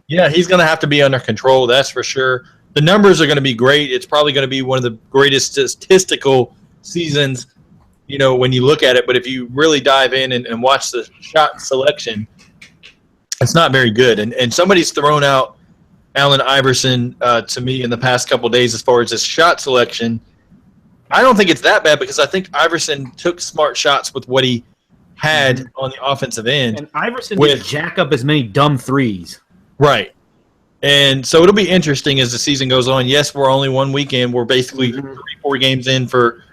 he's going to have to be under control, that's for sure. The numbers are going to be great. It's probably going to be one of the greatest statistical seasons, when you look at it. But if you really dive in and watch the shot selection, it's not very good. And somebody's thrown out Allen Iverson to me in the past couple of days as far as his shot selection. I don't think it's that bad because I think Iverson took smart shots with what he had on the offensive end. And Iverson didn't jack up as many dumb threes. Right. And so it'll be interesting as the season goes on. Yes, we're only one weekend. We're basically 3-4 games in for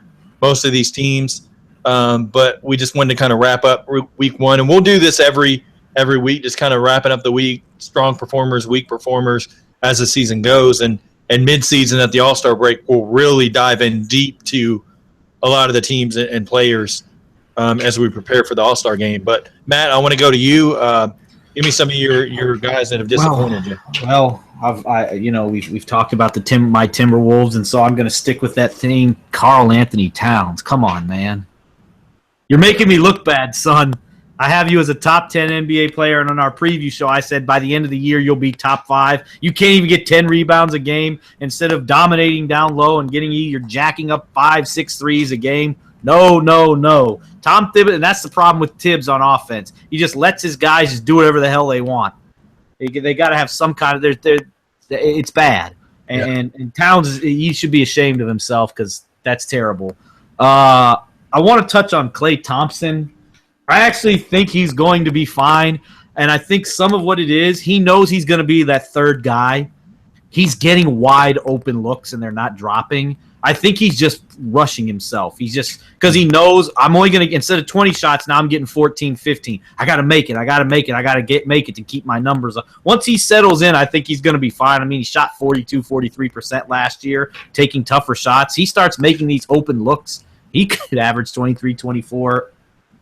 most of these teams. But we just wanted to kind of wrap up week one. And we'll do this every week, just kind of wrapping up the week, strong performers, weak performers as the season goes. And mid-season at the All-Star break, we'll really dive in deep to a lot of the teams and players as we prepare for the All-Star game. But, Matt, I want to go to you. Give me some of your guys that have disappointed you. Well, we've talked about my Timberwolves, and so I'm going to stick with that theme. Karl Anthony Towns. Come on, man. You're making me look bad, son. I have you as a top 10 NBA player, and on our preview show, I said by the end of the year, you'll be top 5. You can't even get 10 rebounds a game. Instead of dominating down low and you're jacking up 5-6 threes a game. No. Tom Thibodeau, and that's the problem with Tibbs on offense. He just lets his guys just do whatever the hell they want. They got to have some kind of it's bad. And Towns, he should be ashamed of himself because that's terrible. I want to touch on Klay Thompson. I actually think he's going to be fine, and I think some of what it is, he knows he's going to be that third guy. He's getting wide open looks, and they're not dropping. I think he's just rushing himself. He's just – because he knows I'm only going to – instead of 20 shots, now I'm getting 14, 15. I got to make it. I got to make it to keep my numbers up. Once he settles in, I think he's going to be fine. I mean, he shot 42, 43% last year, taking tougher shots. He starts making these open looks. He could average 23, 24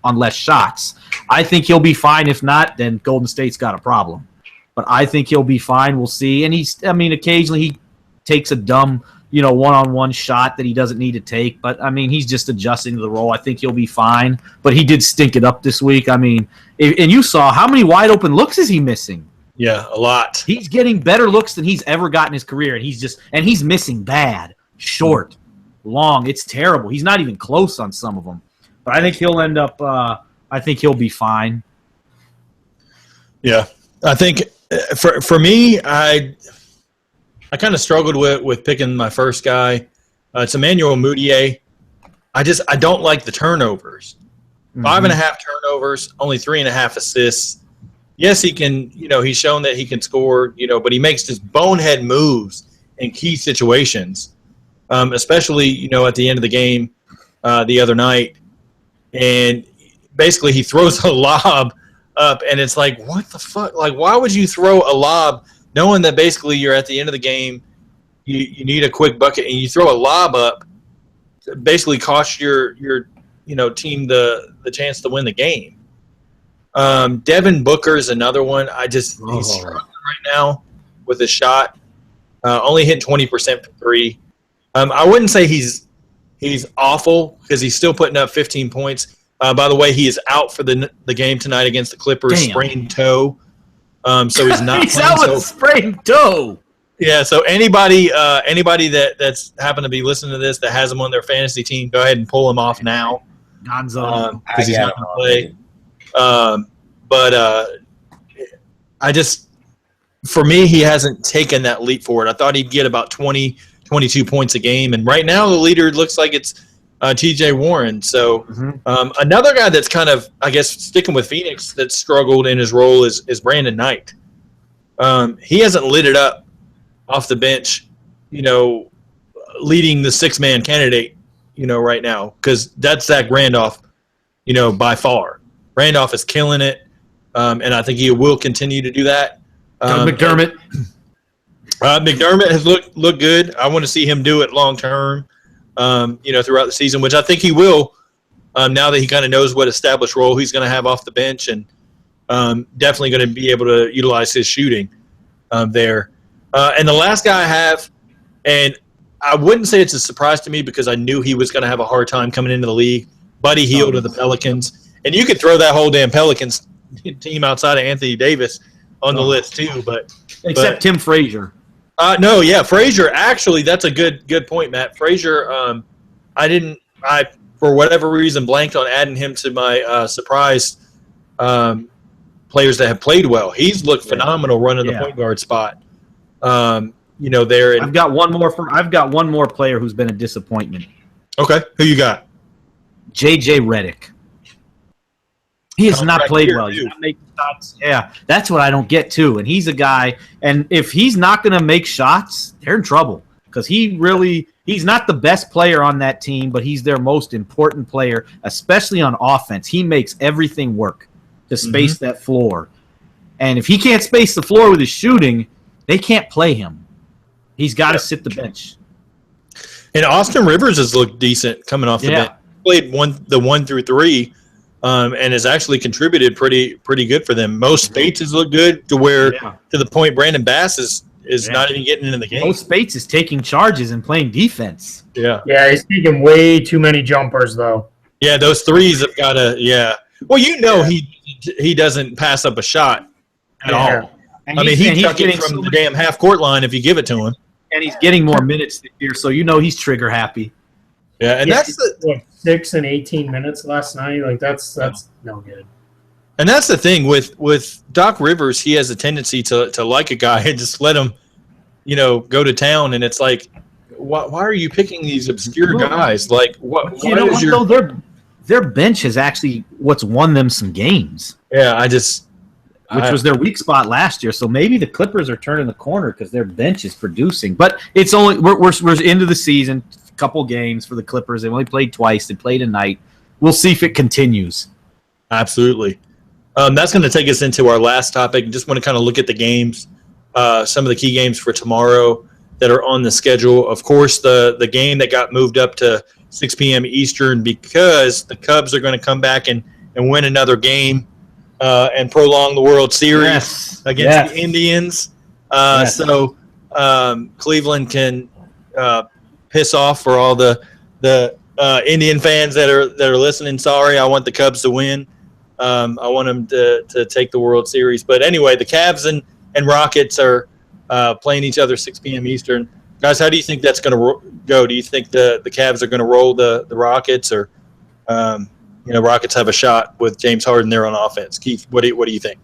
on less shots. I think he'll be fine. If not, then Golden State's got a problem. But I think he'll be fine. We'll see. And occasionally he takes a dumb, one-on-one shot that he doesn't need to take. But, he's just adjusting to the role. I think he'll be fine. But he did stink it up this week. And you saw how many wide open looks is he missing? Yeah, a lot. He's getting better looks than he's ever got in his career. And he's missing bad, short, long. It's terrible. He's not even close on some of them. But I think he'll end up I think he'll be fine. Yeah. I think for me, I kind of struggled with picking my first guy. It's Emmanuel Mudiay. I don't like the turnovers. 5.5 turnovers, only 3.5 assists. Yes, he can, he's shown that he can score, but he makes just bonehead moves in key situations, especially, at the end of the game the other night. And basically he throws a lob up, and it's like, what the fuck? Like, why would you throw a lob knowing that basically you're at the end of the game, you need a quick bucket, and you throw a lob up, basically cost your team the chance to win the game. Devin Booker is another one. He's struggling right now with his shot. Only hit 20% for 3. I wouldn't say he's awful because he's still putting up 15 points. By the way, he is out for the game tonight against the Clippers, sprained toe. So he's not he's out with a sprained toe. Yeah, so anybody that's happened to be listening to this that has him on their fantasy team, go ahead and pull him off now Gonzo. because he's not going to play. But I just, for me, he hasn't taken that leap forward. I thought he'd get about 20, 22 points a game, and right now the leader looks like it's T.J. Warren. So another guy that's kind of, I guess, sticking with Phoenix that struggled in his role is Brandon Knight. He hasn't lit it up off the bench, leading the six-man candidate, right now, because that's Zach Randolph, by far. Randolph is killing it, and I think he will continue to do that. McDermott. McDermott has looked good. I want to see him do it long term, throughout the season, which I think he will. Now that he kind of knows what established role he's going to have off the bench, and definitely going to be able to utilize his shooting there. And the last guy I have, and I wouldn't say it's a surprise to me because I knew he was going to have a hard time coming into the league. Buddy Hield of the Pelicans, and you could throw that whole damn Pelicans team outside of Anthony Davis on the list too, except Tim Frazier. No, yeah, Frazier. Actually, that's a good point, Matt. Frazier. I for whatever reason blanked on adding him to my surprise players that have played well. He's looked phenomenal running the point guard spot. There. I've got one more player who's been a disappointment. Okay, who you got? JJ Redick. He has not played well. He's not making shots. Yeah, that's what I don't get too. And he's a guy, and if he's not going to make shots, they're in trouble because he's not the best player on that team, but he's their most important player, especially on offense. He makes everything work to space that floor. And if he can't space the floor with his shooting, they can't play him. He's got to sit the bench. And Austin Rivers has looked decent coming off the bench. Played the 1 through 3. And has actually contributed pretty good for them. Mo Spates has looked good to the point Brandon Bass is not even getting into the game. Mo Spates is taking charges and playing defense. Yeah, he's taking way too many jumpers though. Yeah, those threes have got to. Yeah, well, he doesn't pass up a shot at all. And he's getting from the damn half court line if you give it to him. And he's getting more minutes this year, so he's trigger happy. Yeah, and that's the 6 and 18 minutes last night. Like that's no good. And that's the thing with Doc Rivers. He has a tendency to like a guy and just let him, go to town. And it's like, why are you picking these obscure guys? Like what? Their bench is actually what's won them some games. Yeah, which was their weak spot last year. So maybe the Clippers are turning the corner because their bench is producing. But it's only we're into the season. Couple games for the Clippers. They only played twice. They played tonight. We'll see if it continues. Absolutely. That's going to take us into our last topic. Just want to kind of look at the games, some of the key games for tomorrow that are on the schedule. Of course, the game that got moved up to 6 p.m. Eastern because the Cubs are going to come back and win another game and prolong the World Series against the Indians. So Cleveland can piss off for all the Indian fans that are listening. Sorry, I want the Cubs to win. I want them to take the World Series. But anyway, the Cavs and Rockets are playing each other 6 p.m. Eastern. Guys, how do you think that's going to go? Do you think the Cavs are going to roll the Rockets, or Rockets have a shot with James Harden there on offense? Keith, what do you think?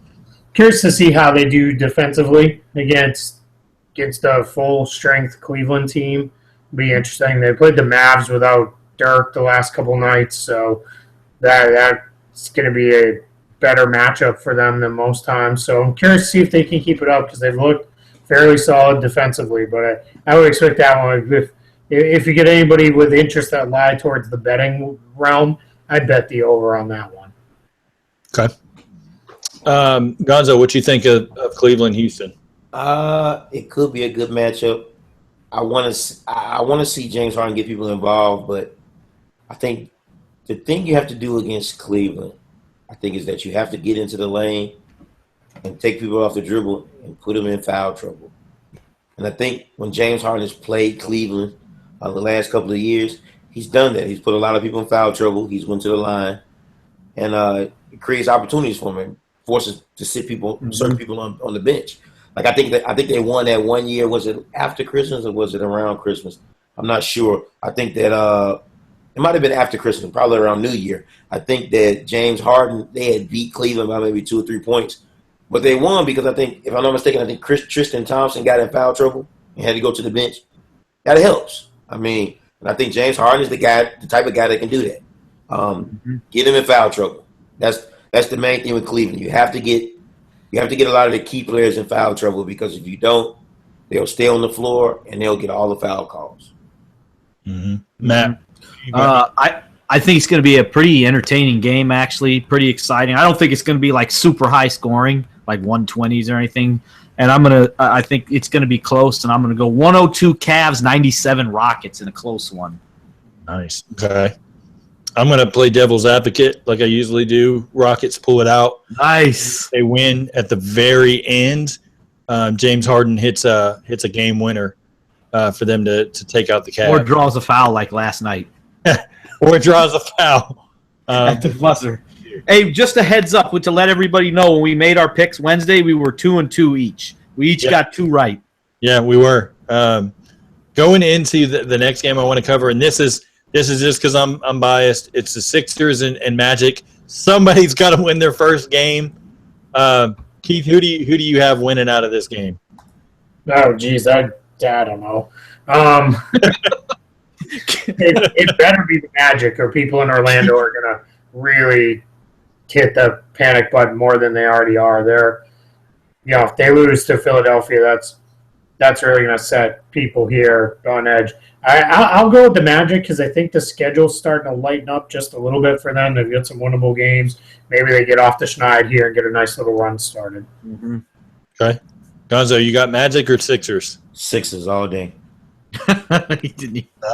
Curious to see how they do defensively against a full strength Cleveland team. Be interesting. They played the Mavs without Dirk the last couple nights, so that's going to be a better matchup for them than most times. So I'm curious to see if they can keep it up because they've looked fairly solid defensively. But I would expect that one. If you get anybody with interest that lie towards the betting realm, I'd bet the over on that one. Okay. Gonzo, what you think of Cleveland, Houston? It could be a good matchup. I want to see James Harden get people involved, but I think the thing you have to do against Cleveland, I think, is that you have to get into the lane and take people off the dribble and put them in foul trouble. And I think when James Harden has played Cleveland the last couple of years, he's done that. He's put a lot of people in foul trouble. He's went to the line, and it creates opportunities for him and forces to sit certain people on the bench. Like I think they won that one year. Was it after Christmas or was it around Christmas? I'm not sure. I think that it might have been after Christmas, probably around New Year. I think that James Harden, they had beat Cleveland by maybe 2 or 3 points. But they won because I think, if I'm not mistaken, I think Tristan Thompson got in foul trouble and had to go to the bench. That helps. I mean, and I think James Harden is the type of guy that can do that. Get him in foul trouble. That's the main thing with Cleveland. You have to get a lot of the key players in foul trouble, because if you don't, they'll stay on the floor and they'll get all the foul calls. Matt? I think it's going to be a pretty entertaining game, actually, pretty exciting. I don't think it's going to be like super high scoring, like 120s or anything. And I think it's going to be close, and I'm going to go 102 Cavs, 97 Rockets in a close one. Nice. Okay. I'm going to play devil's advocate like I usually do. Rockets pull it out. Nice. They win at the very end. James Harden hits a game winner for them to take out the Cavs. Or draws a foul like last night. Or draws a foul. At the buzzer. Hey, just a heads up to let everybody know, when we made our picks Wednesday, we were 2-2 each. We each got 2 right. Yeah, we were. Going into the next game I want to cover, and this is just because I'm biased. It's the Sixers and Magic. Somebody's got to win their first game. Keith, who do you have winning out of this game? Oh, geez, I don't know. It better be the Magic, or people in Orlando are going to really hit the panic button more than they already are. If they lose to Philadelphia, that's really going to set people here on edge. I'll go with the Magic, because I think the schedule's starting to lighten up just a little bit for them. They've got some winnable games. Maybe they get off the schneid here and get a nice little run started. Okay. Gonzo, you got Magic or Sixers? Sixers all day.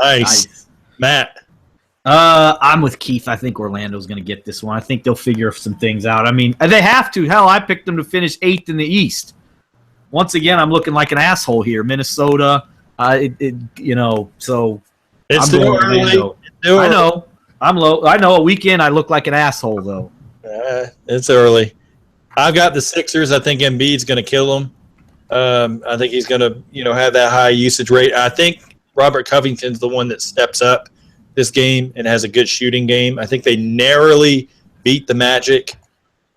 Nice. Matt? I'm with Keith. I think Orlando's going to get this one. I think they'll figure some things out. I mean, they have to. Hell, I picked them to finish 8th in the East. Once again, I'm looking like an asshole here. Minnesota, so It's I'm still going early. Orlando. I know. I'm low. I know. A weekend, I look like an asshole, though. It's early. I've got the Sixers. I think Embiid's going to kill them. I think he's going to, have that high usage rate. I think Robert Covington's the one that steps up this game and has a good shooting game. I think they narrowly beat the Magic.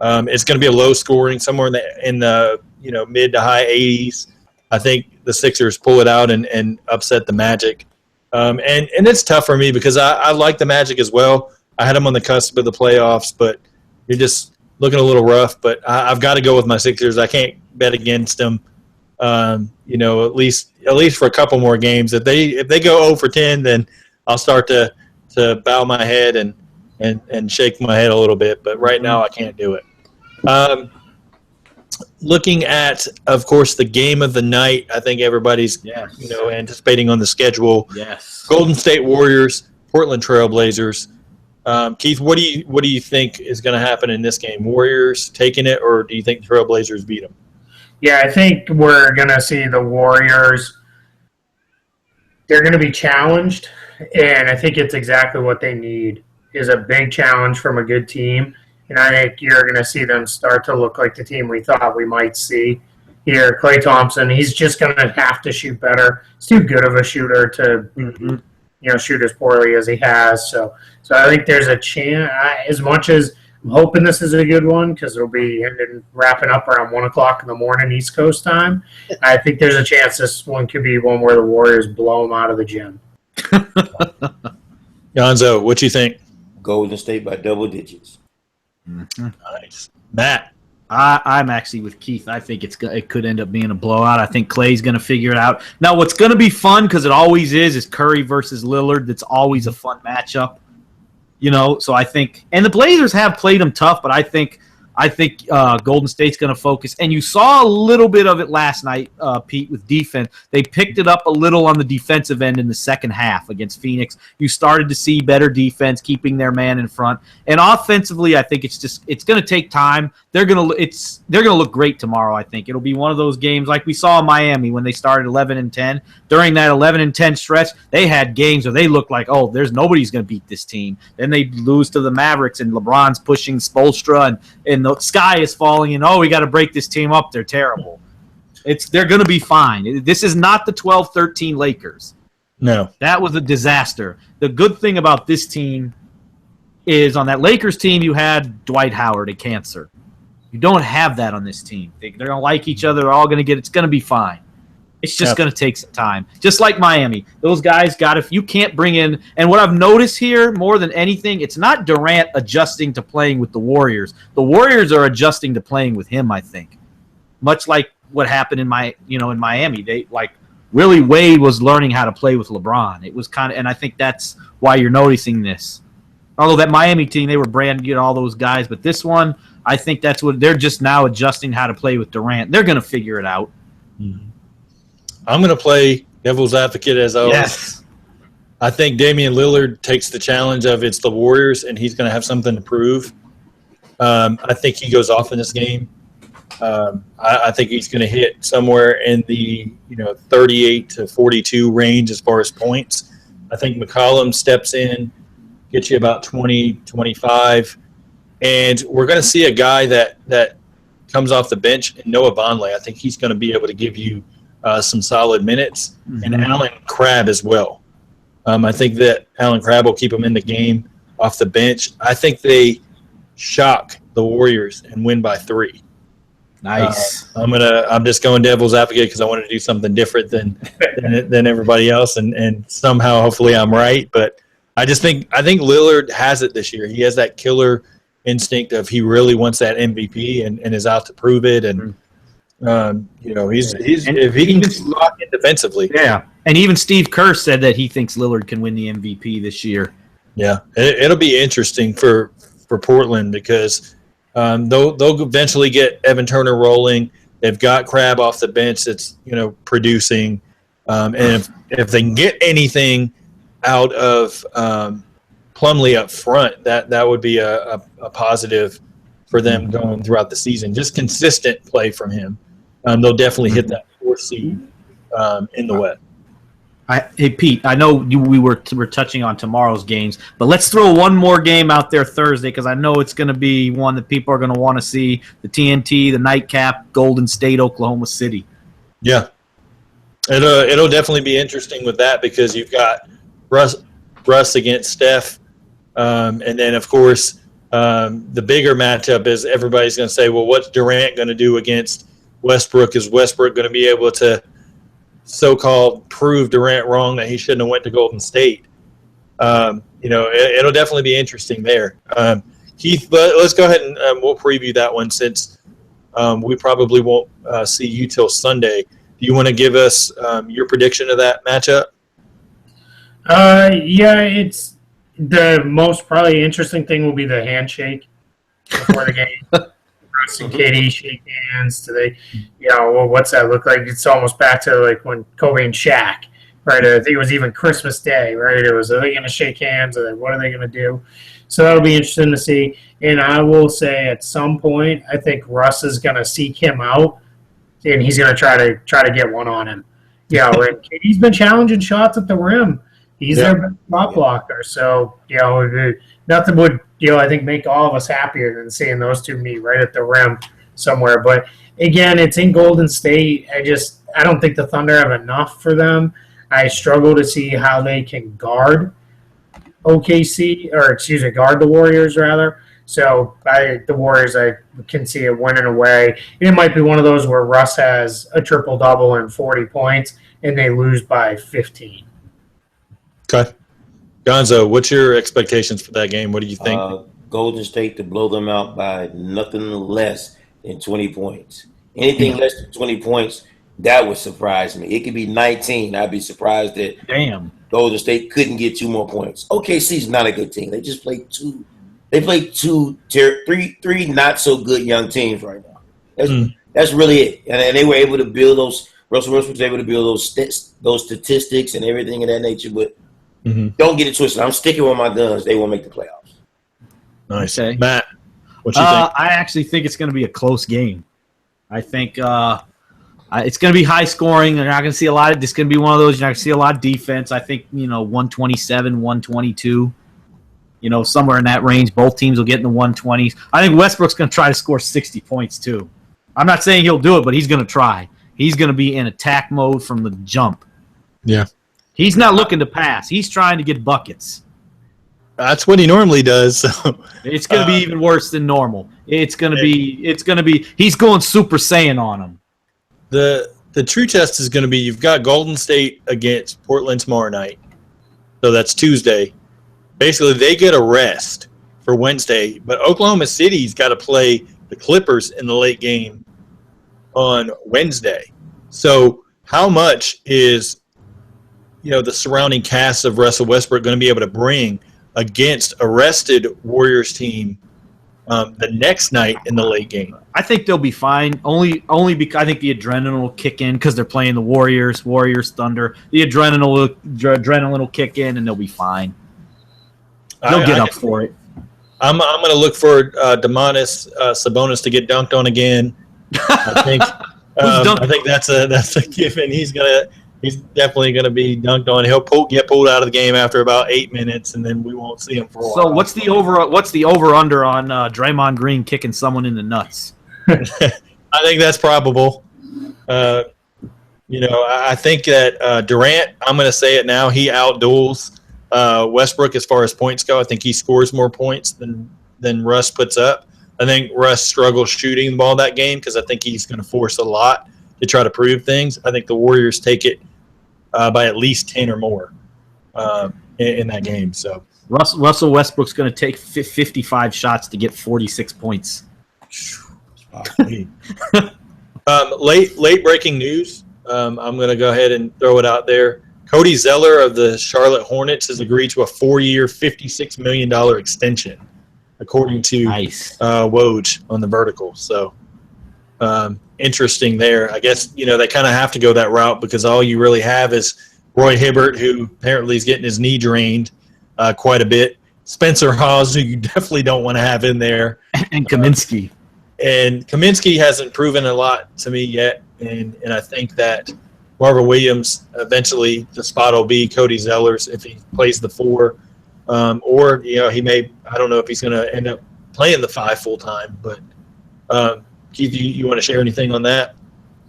It's going to be a low scoring, somewhere in the mid to high 80s. I think the Sixers pull it out and upset the Magic. And it's tough for me because I like the Magic as well. I had them on the cusp of the playoffs, but you're just looking a little rough. But I've got to go with my Sixers. I can't bet against them. At least for a couple more games. If they go 0 for 10, then I'll start to bow my head and shake my head a little bit. But right now I can't do it. Looking at, of course, the game of the night, I think everybody's anticipating on the schedule. Yes. Golden State Warriors, Portland Trail Blazers. Keith, what do you think is going to happen in this game? Warriors taking it, or do you think Trail Blazers beat them? Yeah, I think we're going to see the Warriors. They're going to be challenged, and I think it's exactly what they need, is a big challenge from a good team. And I think you're going to see them start to look like the team we thought we might see here. Klay Thompson, he's just going to have to shoot better. He's too good of a shooter to shoot as poorly as he has. So I think there's a chance, as much as I'm hoping this is a good one, because it'll be wrapping up around 1 o'clock in the morning East Coast time. I think there's a chance this one could be one where the Warriors blow them out of the gym. Gonzo, what you think? Golden State by double digits. Nice. Matt? I'm actually with Keith. I think it could end up being a blowout. I think Klay's going to figure it out. Now, what's going to be fun, because it always is Curry versus Lillard. That's always a fun matchup. So I think – and the Blazers have played them tough, but I think Golden State's going to focus. And you saw a little bit of it last night, Pete, with defense. They picked it up a little on the defensive end in the second half against Phoenix. You started to see better defense, keeping their man in front. And offensively, I think it's going to take time. They're going to look great tomorrow, I think. It'll be one of those games like we saw in Miami when they started 11-10. During that 11-10 stretch, they had games where they looked like, there's nobody's going to beat this team. Then they lose to the Mavericks, and LeBron's pushing Spoelstra, and the sky is falling, and we got to break this team up. They're terrible. They're going to be fine. This is not the 12-13 Lakers. No. That was a disaster. The good thing about this team is on that Lakers team, you had Dwight Howard, a cancer. You don't have that on this team. They're going to like each other. They're all going to get – it's going to be fine. It's just going to take some time. Just like Miami. Those guys got – if you can't bring in – and what I've noticed here more than anything, it's not Durant adjusting to playing with the Warriors. The Warriors are adjusting to playing with him, I think. Much like what happened in Miami. They Willie Wade was learning how to play with LeBron. It was kind of – and I think that's why you're noticing this. Although that Miami team, they were branded all those guys. But this one, I think that's what – they're just now adjusting how to play with Durant. They're going to figure it out. Mm-hmm. I'm going to play devil's advocate as always. Yes. I think Damian Lillard takes the challenge of it's the Warriors, and he's going to have something to prove. I think he goes off in this game. I think he's going to hit somewhere in the 38 to 42 range as far as points. I think McCollum steps in, gets you about 20, 25. And we're going to see a guy that comes off the bench, and Noah Vonleh. I think he's going to be able to give you some solid minutes, and Alan Crabb as well. I think that Alan Crabb will keep him in the game off the bench. I think they shock the Warriors and win by 3. Nice. I'm just going devil's advocate because I want to do something different than everybody else, and somehow hopefully I'm right. But I think Lillard has it this year. He has that killer instinct of he really wants that MVP and is out to prove it. And he's if he can lock in defensively. Yeah, and even Steve Kerr said that he thinks Lillard can win the MVP this year. Yeah, it'll be interesting for Portland because they'll eventually get Evan Turner rolling. They've got Crabb off the bench that's producing, and if they can get anything out of Plumlee up front, that would be a positive for them going throughout the season. Just consistent play from him. They'll definitely hit that 4th seed in the West. Hey, Pete, I know we're touching on tomorrow's games, but let's throw one more game out there Thursday because I know it's going to be one that people are going to want to see, the TNT, the nightcap, Golden State, Oklahoma City. Yeah. It'll definitely be interesting with that because you've got Russ against Steph, and then, of course, the bigger matchup is everybody's going to say, well, what's Durant going to do against Westbrook? Is Westbrook going to be able to so-called prove Durant wrong that he shouldn't have went to Golden State? It'll definitely be interesting there. Keith, let's go ahead and we'll preview that one since we probably won't see you till Sunday. Do you want to give us your prediction of that matchup? Yeah, it's the most probably interesting thing will be the handshake before the game. Russ and KD shake hands. Do they, what's that look like? It's almost back to like when Kobe and Shaq, right? I think it was even Christmas Day, right? Are they going to shake hands? Or what are they going to do? So that'll be interesting to see. And I will say at some point, I think Russ is going to seek him out, and he's going to try to get one on him. And KD's been challenging shots at the rim. He's their shot blocker. So, nothing would, I think make all of us happier than seeing those two meet right at the rim somewhere. But, again, it's in Golden State. I don't think the Thunder have enough for them. I struggle to see how they can guard guard the Warriors, rather. So, the Warriors, I can see it winning away. It might be one of those where Russ has a triple-double and 40 points, and they lose by 15. Okay. Gonzo, what's your expectations for that game? What do you think? Golden State to blow them out by nothing less than 20 points. Anything less than 20 points, that would surprise me. It could be 19. I'd be surprised that Golden State couldn't get 2 more points. OKC's not a good team. They just played two. They played three not so good young teams right now. That's really it. And they were able to build those. Russell Westbrook was able to build those statistics and everything of that nature, but. Don't get it twisted. I'm sticking with my guns. They won't make the playoffs. Nice. Okay. Matt, what you think? I actually think it's going to be a close game. I think it's going to be high scoring. You're not going to see a lot of – it's going to be one of those – you're not going to see a lot of defense. I think, 127, 122, somewhere in that range. Both teams will get in the 120s. I think Westbrook's going to try to score 60 points too. I'm not saying he'll do it, but he's going to try. he's going to be in attack mode from the jump. Yeah. He's not looking to pass. He's trying to get buckets. That's what he normally does. So. It's going to be even worse than normal. It's going to be. He's going Super Saiyan on him. The true test is going to be you've got Golden State against Portland tomorrow night. So that's Tuesday. Basically, they get a rest for Wednesday, but Oklahoma City's got to play the Clippers in the late game on Wednesday. So how much is the surrounding cast of Russell Westbrook going to be able to bring against a rested Warriors team the next night in the late game? I think they'll be fine. Only because I think the adrenaline will kick in because they're playing the Warriors, Thunder. The adrenaline will kick in and they'll be fine. They'll get up for it. I'm going to look for Domantas Sabonis to get dunked on again. I think that's a given. He's definitely going to be dunked on. He'll get pulled out of the game after about 8 minutes, and then we won't see him for a while. So what's the over under on Draymond Green kicking someone in the nuts? I think that's probable. I think that Durant, I'm going to say it now, he outduels Westbrook as far as points go. I think he scores more points than Russ puts up. I think Russ struggles shooting the ball that game because I think he's going to force a lot to try to prove things. I think the Warriors take it by at least 10 or more in that game. So Russell Westbrook's going to take 55 shots to get 46 points. Late breaking news. I'm going to go ahead and throw it out there. Cody Zeller of the Charlotte Hornets has agreed to a 4-year, $56 million extension, according to Woj on the vertical. So interesting there. I guess, they kind of have to go that route because all you really have is Roy Hibbert, who apparently is getting his knee drained quite a bit. Spencer Hawes, who you definitely don't want to have in there. And Kaminsky. And Kaminsky hasn't proven a lot to me yet. And I think that Marvin Williams, eventually the spot will be Cody Zeller's if he plays the 4. Or, he may – I don't know if he's going to end up playing the 5 full-time. But, Keith, you want to share anything on that?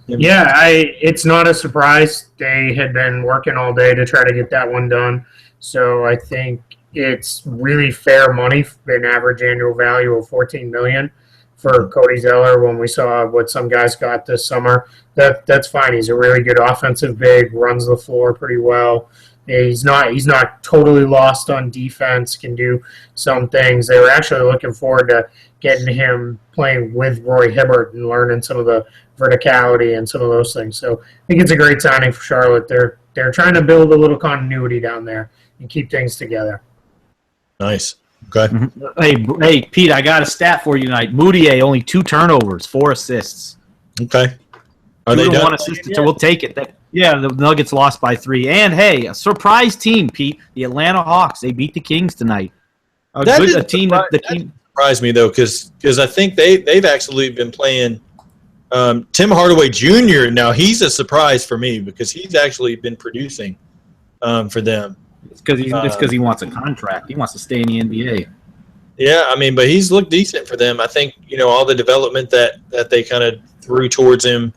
Yeah, it's not a surprise. They had been working all day to try to get that one done. So I think it's really fair money, an average annual value of $14 million for Cody Zeller when we saw what some guys got this summer. That's fine. He's a really good offensive big, runs the floor pretty well. He's not totally lost on defense, can do some things. They were actually looking forward to getting him playing with Roy Hibbert and learning some of the verticality and some of those things. So I think it's a great signing for Charlotte. They're trying to build a little continuity down there and keep things together. Nice. Okay. Hey, Pete, I got a stat for you tonight. Moutier, only 2 turnovers, 4 assists. Okay. Are they done? 1 assist, so we'll take it. The Nuggets lost by 3. And, hey, a surprise team, Pete. The Atlanta Hawks, they beat the Kings tonight. That surprised me, though, because I think they've actually been playing Tim Hardaway Jr. Now, he's a surprise for me because he's actually been producing for them. It's because he wants a contract. He wants to stay in the NBA. Yeah, but he's looked decent for them. I think, all the development that they kind of threw towards him,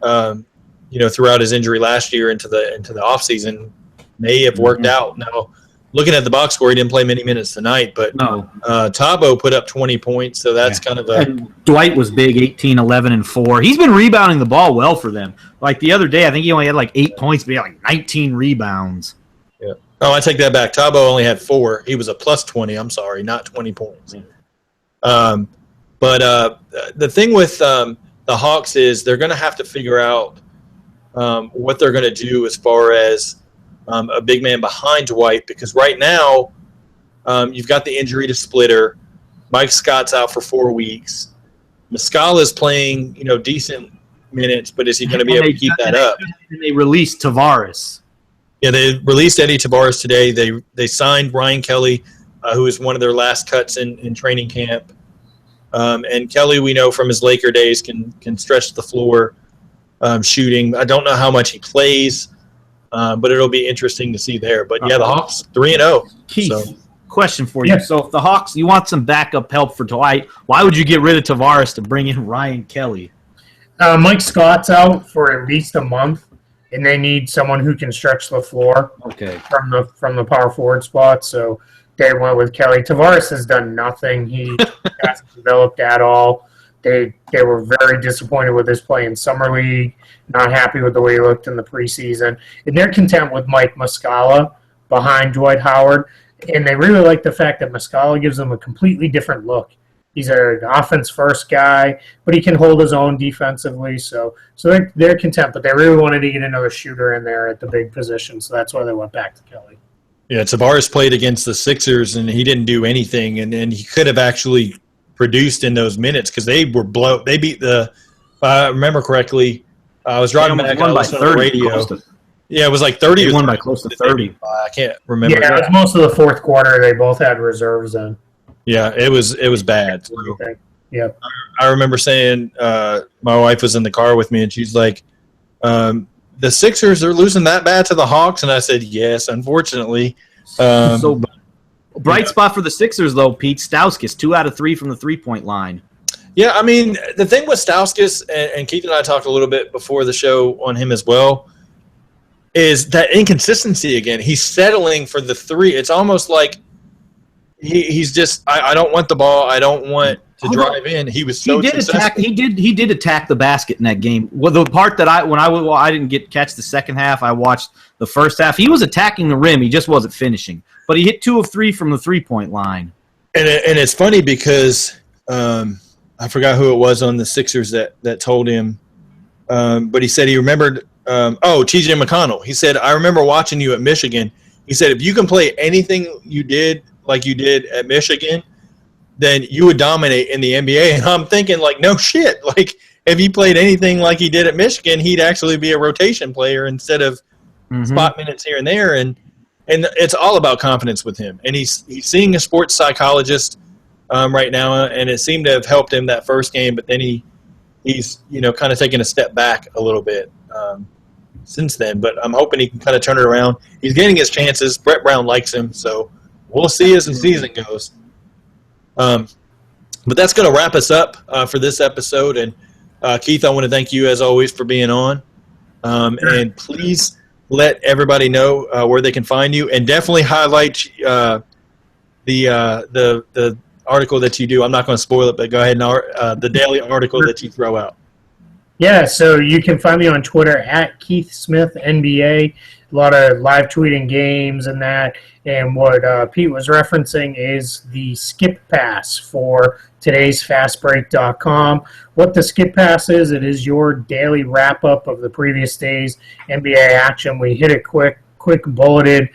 throughout his injury last year into the offseason may have worked out. Now, looking at the box score, he didn't play many minutes tonight, but Tabo put up 20 points, so that's kind of a... And Dwight was big, 18, 11, and 4. He's been rebounding the ball well for them. Like the other day, I think he only had 8 points, but he had 19 rebounds. Yeah. Oh, I take that back. Tabo only had 4. He was a plus 20. I'm sorry, not 20 points. But the thing with the Hawks is they're going to have to figure out what they're going to do as far as a big man behind Dwight, because right now you've got the injury to Splitter. Mike Scott's out for 4 weeks. Muscala's playing, decent minutes, but is he going to be able to keep that up? They released Tavares. Yeah, they released Eddie Tavares today. They signed Ryan Kelly, who is one of their last cuts in training camp. And Kelly, we know from his Laker days, can stretch the floor shooting. I don't know how much he plays, but it'll be interesting to see there. But, yeah, the Hawks 3-0. Keith, question for you. Yeah. So if the Hawks, you want some backup help for Dwight, why would you get rid of Tavares to bring in Ryan Kelly? Mike Scott's out for at least a month, and they need someone who can stretch the floor from the power forward spot. So they went with Kelly. Tavares has done nothing. He hasn't developed at all. They were very disappointed with his play in summer league. Not happy with the way he looked in the preseason, and they're content with Mike Muscala behind Dwight Howard. And they really like the fact that Muscala gives them a completely different look. He's an offense-first guy, but he can hold his own defensively. So they're content, but they really wanted to get another shooter in there at the big position, so that's why they went back to Kelly. Yeah, Tavares played against the Sixers, and he didn't do anything, and he could have actually produced in those minutes because they were They beat the – if I remember correctly, I was driving back. I listened on the radio. Yeah, it was like 30. They won by close to 30. I can't remember. Yeah, it was most of the fourth quarter. They both had reserves in. Yeah, it was bad. Yeah, I remember saying my wife was in the car with me, and she's like, "The Sixers are losing that bad to the Hawks," and I said, "Yes, unfortunately." So bright spot for the Sixers, though, Pete Stauskas, 2 out of 3 from the 3-point line. Yeah, I mean, the thing with Stauskas, and Keith and I talked a little bit before the show on him as well, is that inconsistency again. He's settling for the 3. It's almost like he's just, I don't want the ball. I don't want to drive in. He was so successful. He did attack the basket in that game. Well, the part that I didn't catch the second half, I watched the first half. He was attacking the rim. He just wasn't finishing. But he hit 2 of 3 from the 3-point line. And it's funny because I forgot who it was on the Sixers that told him, but he said he remembered. TJ McConnell. He said, I remember watching you at Michigan. He said, if you can play anything you did like you did at Michigan, then you would dominate in the NBA. And I'm thinking, like, no shit. Like, if he played anything like he did at Michigan, he'd actually be a rotation player instead of spot minutes here and there. And it's all about confidence with him. And he's seeing a sports psychologist right now, and it seemed to have helped him that first game. But then he's kind of taking a step back a little bit since then. But I'm hoping he can kind of turn it around. He's getting his chances. Brett Brown likes him, so we'll see as the season goes. But that's going to wrap us up for this episode. And Keith, I want to thank you as always for being on. And please let everybody know where they can find you, and definitely highlight the article that you do. I'm not going to spoil it, but go ahead and the daily article that you throw out. Yeah, so you can find me on Twitter at Keith Smith NBA. A lot of live tweeting games and that. And what Pete was referencing is the skip pass for today's fastbreak.com. What the skip pass is, it is your daily wrap-up of the previous day's NBA action. We hit it quick bulleted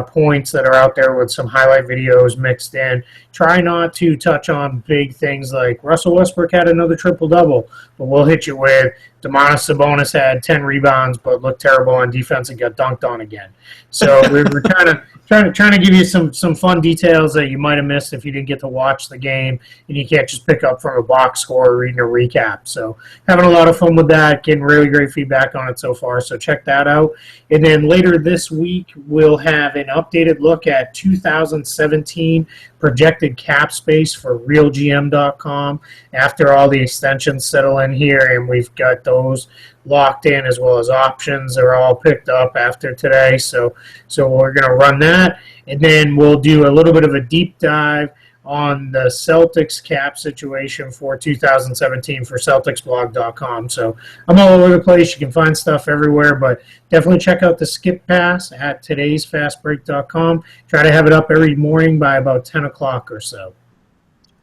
points that are out there with some highlight videos mixed in. Try not to touch on big things like Russell Westbrook had another triple-double, but we'll hit you with Domantas Sabonis had 10 rebounds but looked terrible on defense and got dunked on again. So we're trying to give you some fun details that you might have missed if you didn't get to watch the game and you can't just pick up from a box score or reading a recap. So having a lot of fun with that, getting really great feedback on it so far, so check that out. And then later this week, we'll have an updated look at 2017 projected cap space for RealGM.com after all the extensions settle in here, and we've got those locked in as well as options are all picked up after today. So we're going to run that, and then we'll do a little bit of a deep dive on the Celtics cap situation for 2017 for CelticsBlog.com. So I'm all over the place. You can find stuff everywhere, but definitely check out the skip pass at today'sfastbreak.com. Try to have it up every morning by about 10 o'clock or so.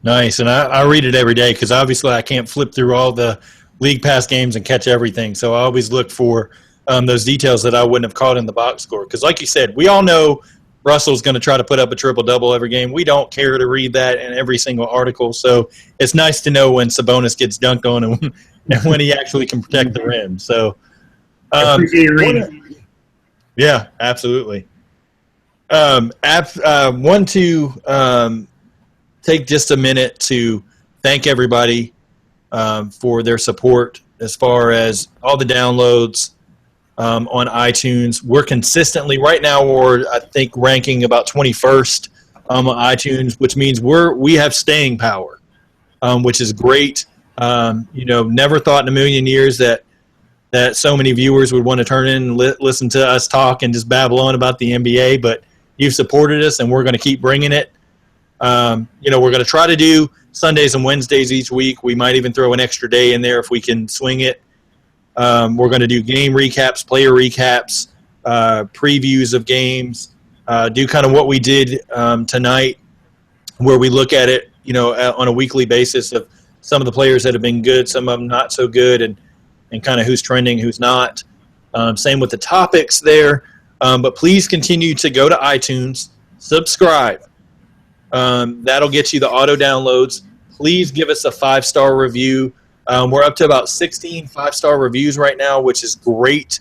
Nice, and I read it every day because obviously I can't flip through all the League Pass games and catch everything. So I always look for those details that I wouldn't have caught in the box score. Because like you said, we all know Russell's going to try to put up a triple-double every game. We don't care to read that in every single article. So it's nice to know when Sabonis gets dunked on and when he actually can protect the rim. So, yeah, absolutely. Want to take just a minute to thank everybody for their support as far as all the downloads on iTunes. We're consistently, right now we're, I think, ranking about 21st on iTunes, which means we have staying power, which is great. Never thought in a million years that so many viewers would want to turn in and listen to us talk and just babble on about the NBA, but you've supported us, and we're going to keep bringing it. We're going to try to do Sundays and Wednesdays each week. We might even throw an extra day in there if we can swing it. We're going to do game recaps, player recaps, previews of games, do kind of what we did tonight, where we look at it, on a weekly basis of some of the players that have been good, some of them not so good, and kind of who's trending, who's not. Same with the topics there. But please continue to go to iTunes, subscribe. That'll get you the auto downloads. Please give us a 5-star review. We're up to about 16 5-star reviews right now, which is great.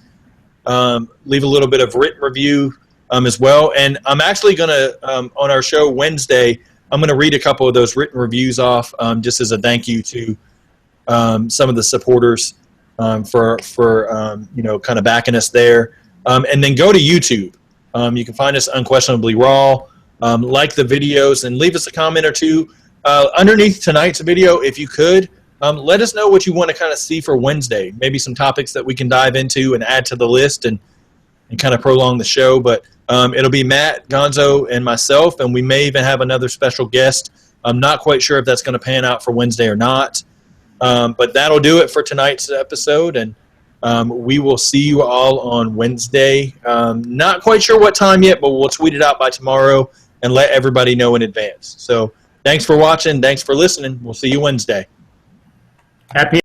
Leave a little bit of written review as well. And I'm actually going to, on our show Wednesday, I'm going to read a couple of those written reviews off just as a thank you to some of the supporters for kind of backing us there. And then go to YouTube. You can find us Unquestionably Raw. Like the videos and leave us a comment or two. Underneath tonight's video, if you could, let us know what you want to kind of see for Wednesday. Maybe some topics that we can dive into and add to the list and kind of prolong the show. But it'll be Matt, Gonzo, and myself, and we may even have another special guest. I'm not quite sure if that's going to pan out for Wednesday or not. But that'll do it for tonight's episode, and we will see you all on Wednesday. Not quite sure what time yet, but we'll tweet it out by tomorrow and let everybody know in advance. So thanks for watching. Thanks for listening. We'll see you Wednesday. Happy